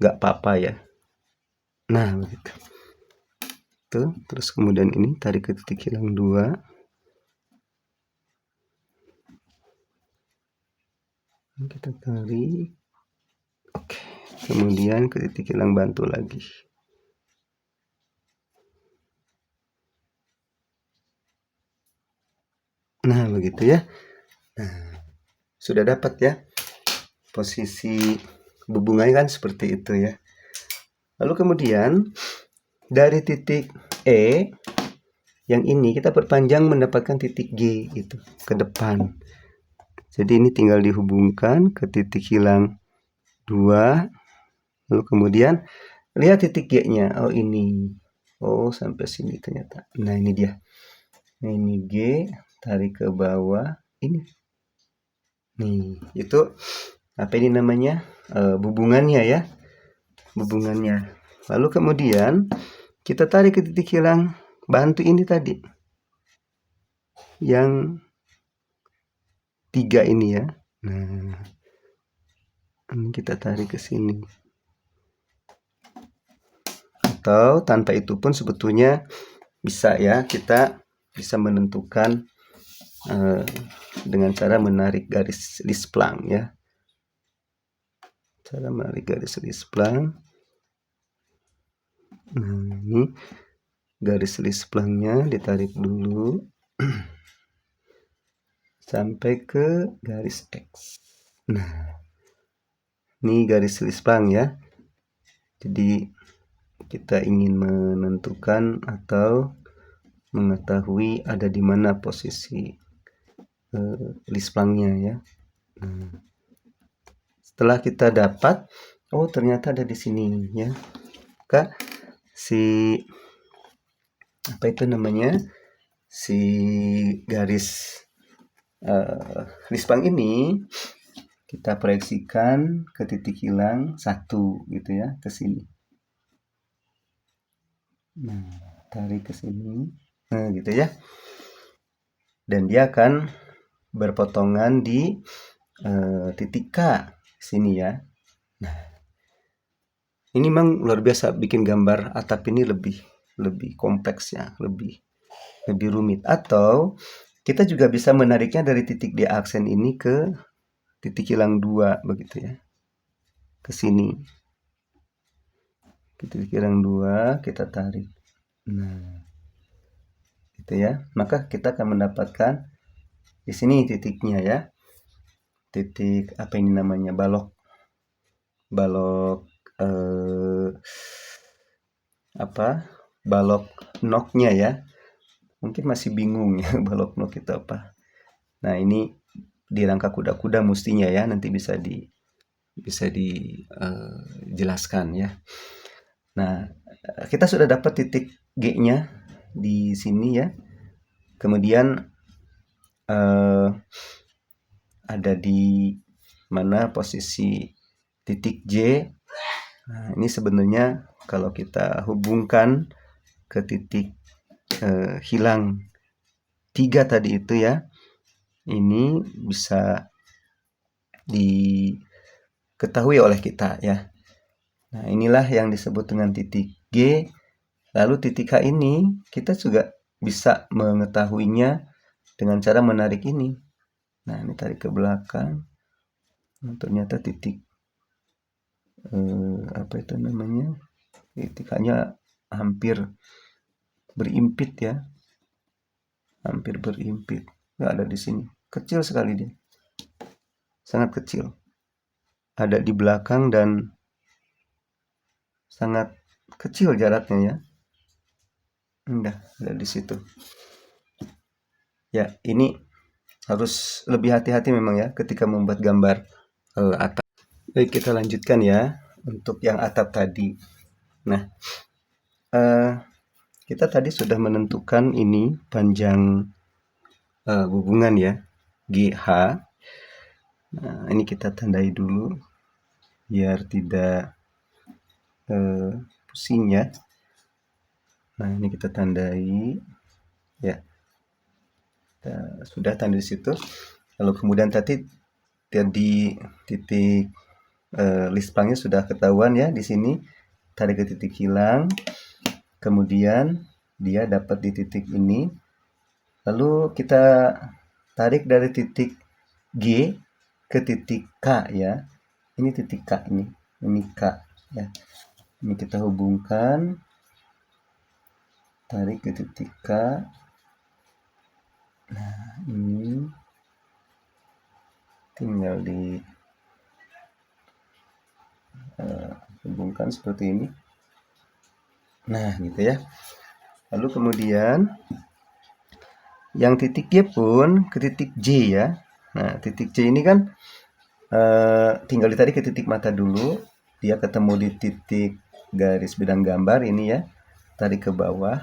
nggak apa-apa ya. Nah, begitu. Tuh, terus kemudian ini tarik ke titik hilang 2. Kita tarik. Oke, kemudian ke titik hilang bantu lagi. Nah, begitu ya. Nah, sudah dapat ya. Posisi hubungannya kan seperti itu ya. Lalu kemudian dari titik E yang ini kita perpanjang mendapatkan titik G itu ke depan. Jadi ini tinggal dihubungkan ke titik hilang 2, lalu kemudian lihat titik G-nya. Oh, ini. Oh, sampai sini ternyata. Nah, ini dia. Nah, ini G, tarik ke bawah. Ini. Nih, itu apa ini namanya? Hubungannya ya. Hubungannya. Lalu kemudian kita tarik ke titik hilang. Bantu ini tadi. Yang 3 ini ya. Nah, ini kita tarik ke sini. Atau tanpa itu pun sebetulnya bisa ya, kita bisa menentukan dengan cara menarik garis lisplang ya. Cara menarik garis lisplang. Nah, ini garis lisplangnya ditarik dulu sampai ke garis X. Nah, ini garis lisplang ya. Jadi kita ingin menentukan atau mengetahui ada di mana posisi lisplangnya ya. Nah, setelah kita dapat, oh ternyata ada di sini ya. Maka si apa itu namanya? Si garis lisplang ini kita proyeksikan ke titik hilang 1 gitu ya, ke sini. Nah, tarik ke sini. Nah, gitu ya. Dan dia akan berpotongan di titik K sini ya. Nah, ini memang luar biasa, bikin gambar atap ini lebih kompleks ya, lebih rumit. Atau kita juga bisa menariknya dari titik D aksen ini ke titik hilang 2 begitu ya. Ke sini. Ke titik hilang 2 kita tarik. Nah, gitu ya. Maka kita akan mendapatkan di sini titiknya ya. Titik apa ini namanya? Balok balok knock-nya ya. Mungkin masih bingung ya balok knock itu apa. Nah, ini di rangka kuda-kuda mestinya ya, nanti bisa dijelaskan ya. Nah, kita sudah dapat titik G-nya di sini ya. Kemudian ada di mana posisi titik J. Nah, ini sebenarnya kalau kita hubungkan ke titik hilang 3 tadi itu ya, ini bisa diketahui oleh kita ya. Nah, inilah yang disebut dengan titik G. Lalu titik H ini kita juga bisa mengetahuinya dengan cara menarik ini. Nah, ini tarik ke belakang. Nah, ternyata titik apa itu namanya? Titik H-nya hampir berimpit ya. Hampir berimpit. Nggak ada di sini. Kecil sekali dia. Sangat kecil. Ada di belakang dan sangat kecil jaraknya ya. Udah, ada di situ. Ya, ini harus lebih hati-hati memang ya ketika membuat gambar atap. Baik, kita lanjutkan ya untuk yang atap tadi. Nah, kita tadi sudah menentukan ini panjang hubungan ya, GH. Nah, ini kita tandai dulu biar tidak pusing ya. Nah, ini kita tandai ya. Kita sudah tanda di situ. Lalu kemudian tadi titik lisplangnya sudah ketahuan ya di sini. Tarik ke titik hilang. Kemudian dia dapat di titik ini. Lalu kita tarik dari titik G ke titik K ya. Ini titik K ini. Ini K ya. Ini kita hubungkan. Tarik ke titik K. Nah, ini tinggal di hubungkan seperti ini. Nah, gitu ya. Lalu kemudian yang titik G pun ke titik J ya. Nah, titik J ini kan tinggal ditarik ke titik mata dulu, dia ketemu di titik garis bidang gambar ini ya, tarik ke bawah,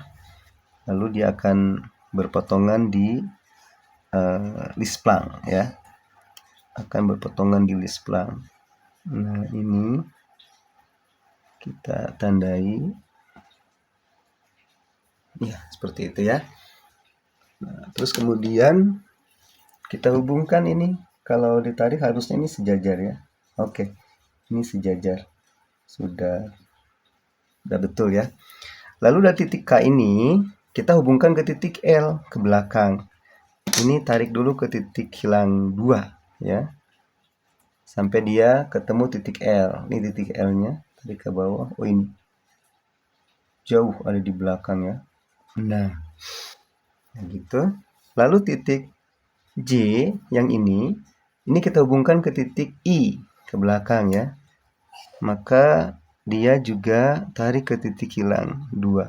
lalu dia akan berpotongan di lisplang ya, akan berpotongan di lisplang. Nah ini kita tandai ya, seperti itu ya. Nah, terus kemudian kita hubungkan ini, kalau ditarik harusnya ini sejajar ya. Oke, ini sejajar, sudah betul ya. Lalu dari titik K ini kita hubungkan ke titik L ke belakang. Ini tarik dulu ke titik hilang 2 ya, sampai dia ketemu titik L. Ini titik L-nya, tarik ke bawah. Oh ini jauh ada di belakang ya. Nah gitu. Lalu titik J yang ini kita hubungkan ke titik I ke belakang ya. Maka dia juga tarik ke titik hilang 2.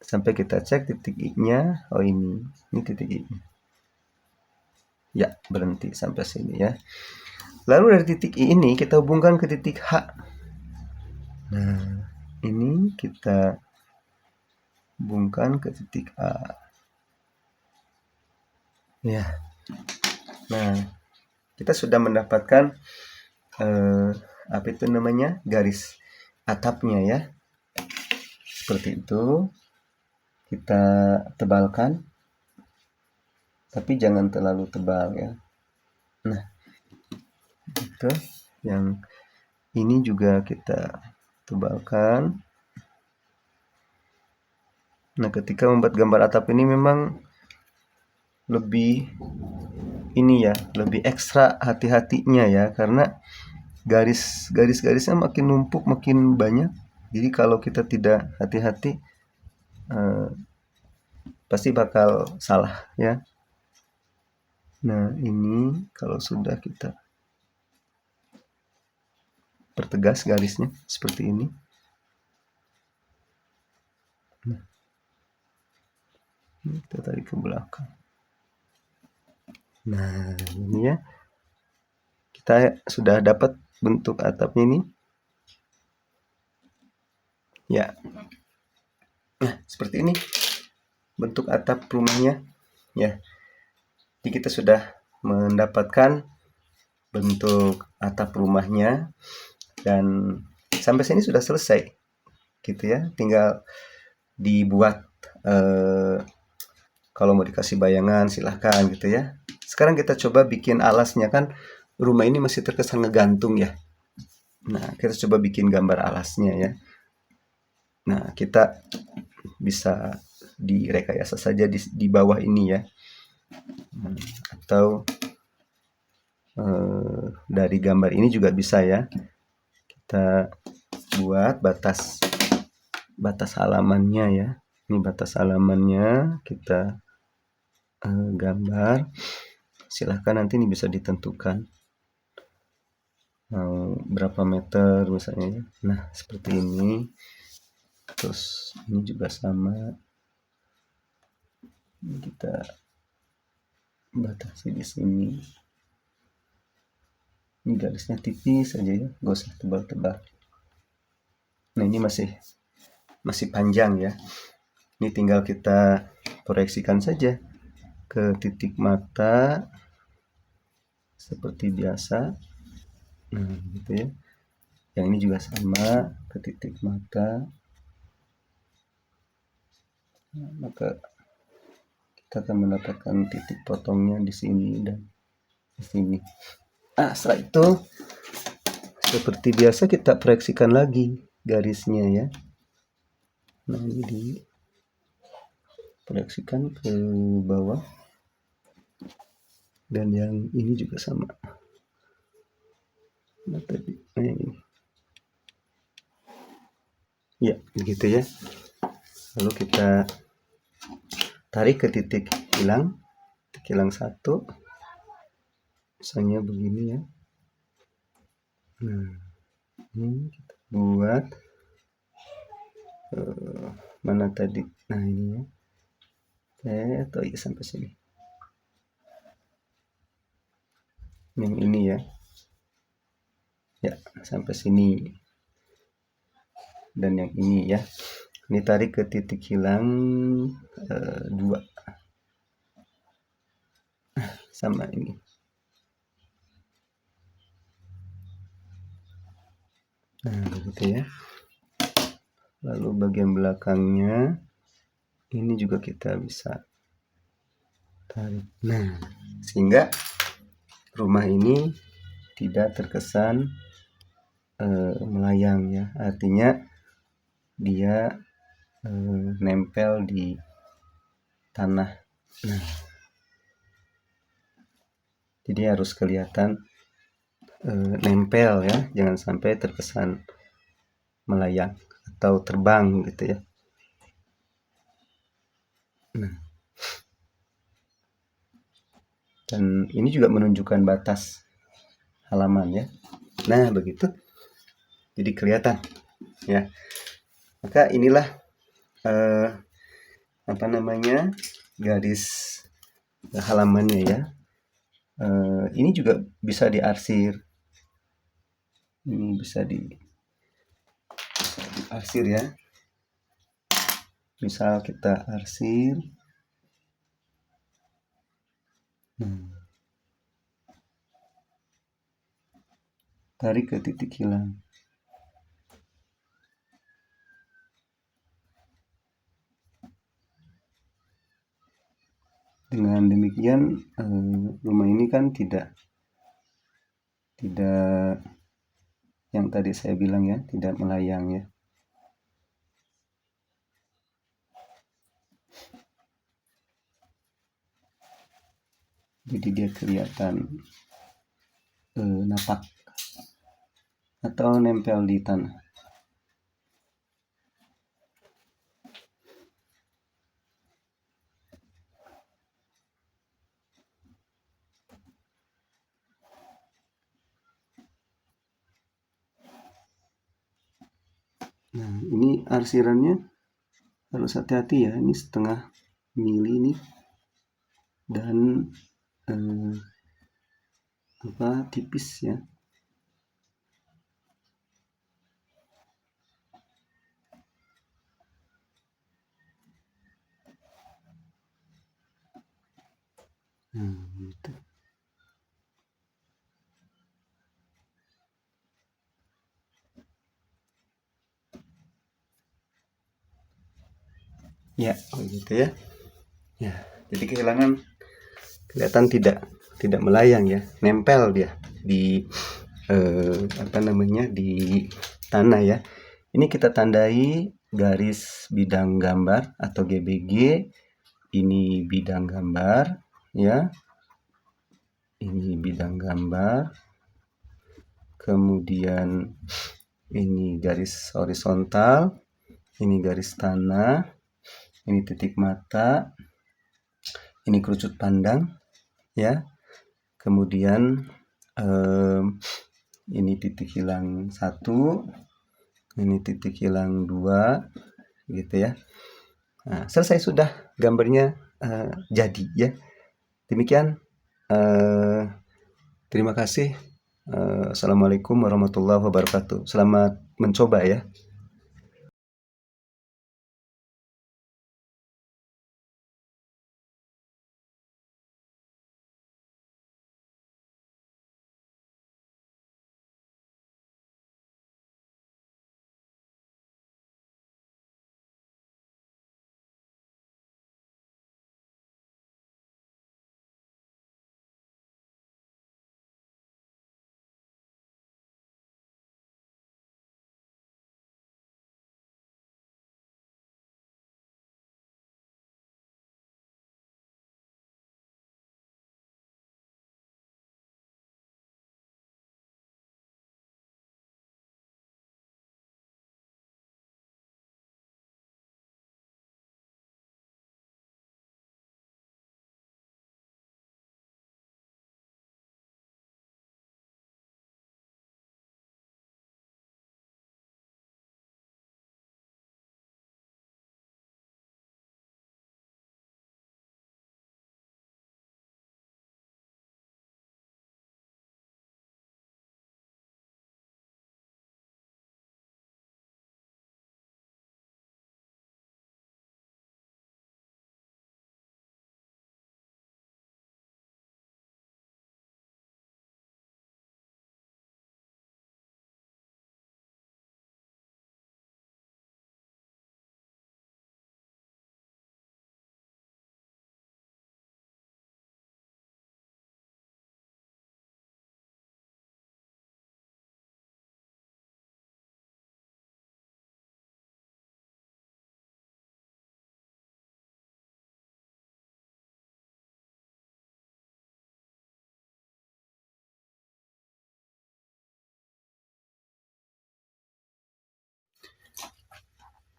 Sampai kita cek titik I-nya. Oh ini titik I-nya. Ya, berhenti sampai sini ya. Lalu dari titik I ini kita hubungkan ke titik H. Nah, ini kita hubungkan ke titik A. Ya. Nah, kita sudah mendapatkan apa itu namanya? Garis atapnya ya. Seperti itu. Kita tebalkan. Tapi jangan terlalu tebal ya. Nah, itu yang ini juga kita tebalkan. Nah, ketika membuat gambar atap ini memang lebih ini ya, lebih ekstra hati-hatinya ya, karena garisnya makin numpuk, makin banyak. Jadi kalau kita tidak hati-hati pasti bakal salah ya. Nah, ini kalau sudah kita pertegas garisnya seperti ini. Nah, ini kita tarik ke belakang. Nah, ini ya. Kita sudah dapat bentuk atapnya ini. Ya. Nah, seperti ini bentuk atap rumahnya. Ya. Jadi kita sudah mendapatkan bentuk atap rumahnya dan sampai sini sudah selesai gitu ya, tinggal dibuat kalau mau dikasih bayangan silahkan gitu ya. Sekarang kita coba bikin alasnya, kan rumah ini masih terkesan ngegantung ya. Nah, kita coba bikin gambar alasnya ya. Nah, kita bisa direkayasa saja di bawah ini ya. Atau dari gambar ini juga bisa ya. Kita buat batas halamannya ya. Ini batas halamannya kita gambar. Silahkan nanti ini bisa ditentukan mau berapa meter misalnya ya. Nah, seperti ini. Terus ini juga sama. Ini kita batasi di sini. Ini garisnya tipis saja ya, gak usah tebal-tebal. Nah, ini masih panjang ya. Ini tinggal kita proyeksikan saja ke titik mata seperti biasa. Nah, gitu ya. Yang ini juga sama ke titik mata. Nah, maka kita akan mendapatkan titik potongnya di sini dan di sini. Setelah itu seperti biasa kita proyeksikan lagi garisnya ya. Nah, ini diproyeksikan ke bawah dan yang ini juga sama. Nah, tadi ini. Ya, begitu ya. Lalu kita tarik ke titik hilang 1. Misalnya begini ya. Nah, ini kita buat mana tadi? Nah, ini ya. Atau ya sampai sini. yang ini ya. Ya, sampai sini. Dan yang ini ya. Ini tarik ke titik hilang 2 sama ini. Nah, begitu ya. Lalu bagian belakangnya ini juga kita bisa tarik. Nah, sehingga rumah ini tidak terkesan melayang ya. Artinya dia nempel di tanah. Nah, jadi harus kelihatan nempel ya, jangan sampai terkesan melayang atau terbang gitu ya. Nah, dan ini juga menunjukkan batas halaman ya. Nah, begitu. Jadi kelihatan ya. Maka inilah apa namanya, garis halamannya ya. Ini juga bisa diarsir. Ini bisa diarsir ya. Misal kita arsir. Tarik ke titik hilang. Dengan demikian rumah ini kan tidak yang tadi saya bilang ya, tidak melayang ya. Jadi dia kelihatan napak atau nempel di tanah. Nah, ini arsirannya harus hati-hati ya. Ini setengah mili nih dan tipis ya. Gitu. Ya, begitu ya. Ya, jadi kelihatan tidak melayang ya, nempel dia di di tanah ya. Ini kita tandai garis bidang gambar atau GBG. Ini bidang gambar ya. Ini bidang gambar. Kemudian ini garis horizontal, ini garis tanah, ini titik mata, ini kerucut pandang ya. Kemudian ini titik hilang 1, ini titik hilang 2 gitu ya. Nah, selesai sudah gambarnya jadi ya. Demikian terima kasih. Assalamualaikum warahmatullahi wabarakatuh. Selamat mencoba ya.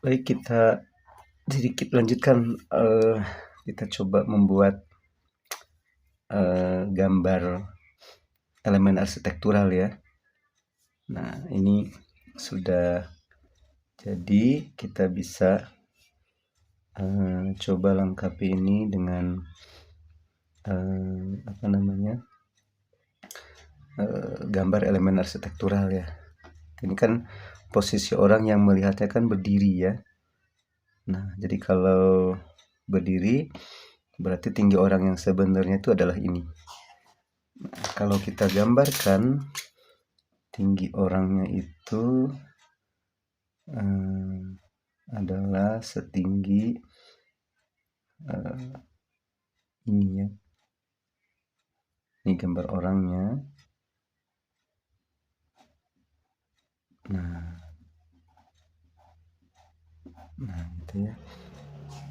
Baik, kita sedikit lanjutkan, kita coba membuat gambar elemen arsitektural ya. Nah, ini sudah jadi, kita bisa coba lengkapi ini dengan gambar elemen arsitektural ya. Ini kan posisi orang yang melihatnya kan berdiri ya. Nah, jadi kalau berdiri berarti tinggi orang yang sebenarnya itu adalah ini. Nah, kalau kita gambarkan tinggi orangnya itu adalah setinggi ini ya. Ini gambar orangnya. Nah gitu ya.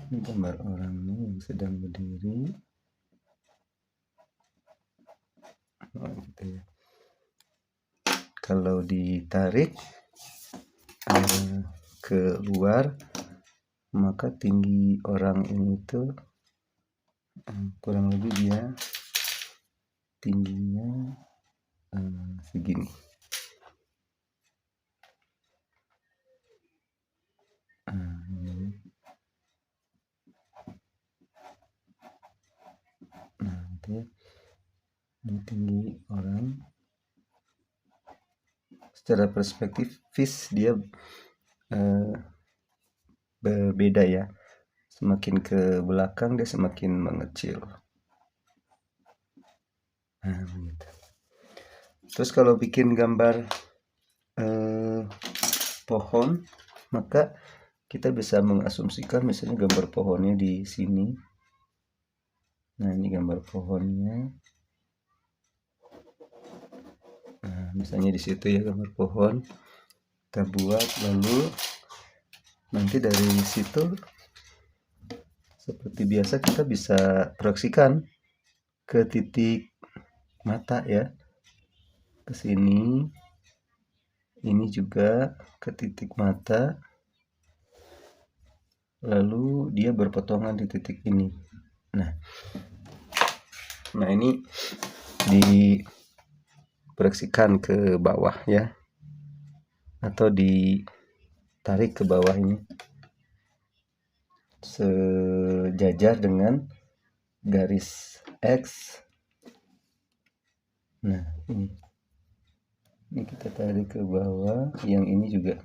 Ini gambar orangnya yang sedang berdiri. Gitu ya. Kalau ditarik keluar, maka tinggi orang ini tuh kurang lebih dia tingginya segini. Nah gitu ya. Ini tinggi orang. Secara perspektifis dia berbeda ya. Semakin ke belakang dia semakin mengecil. Nah, begitu. Terus kalau bikin gambar pohon, maka kita bisa mengasumsikan misalnya gambar pohonnya di sini. Nah, ini gambar pohonnya. Nah, misalnya di situ ya gambar pohon. Kita buat, lalu nanti dari situ seperti biasa kita bisa proyeksikan ke titik mata ya. Ke sini. Ini juga ke titik mata. Lalu dia berpotongan di titik ini. Nah ini diproyeksikan ke bawah ya, atau ditarik ke bawah ini sejajar dengan garis X. Nah ini kita tarik ke bawah, yang ini juga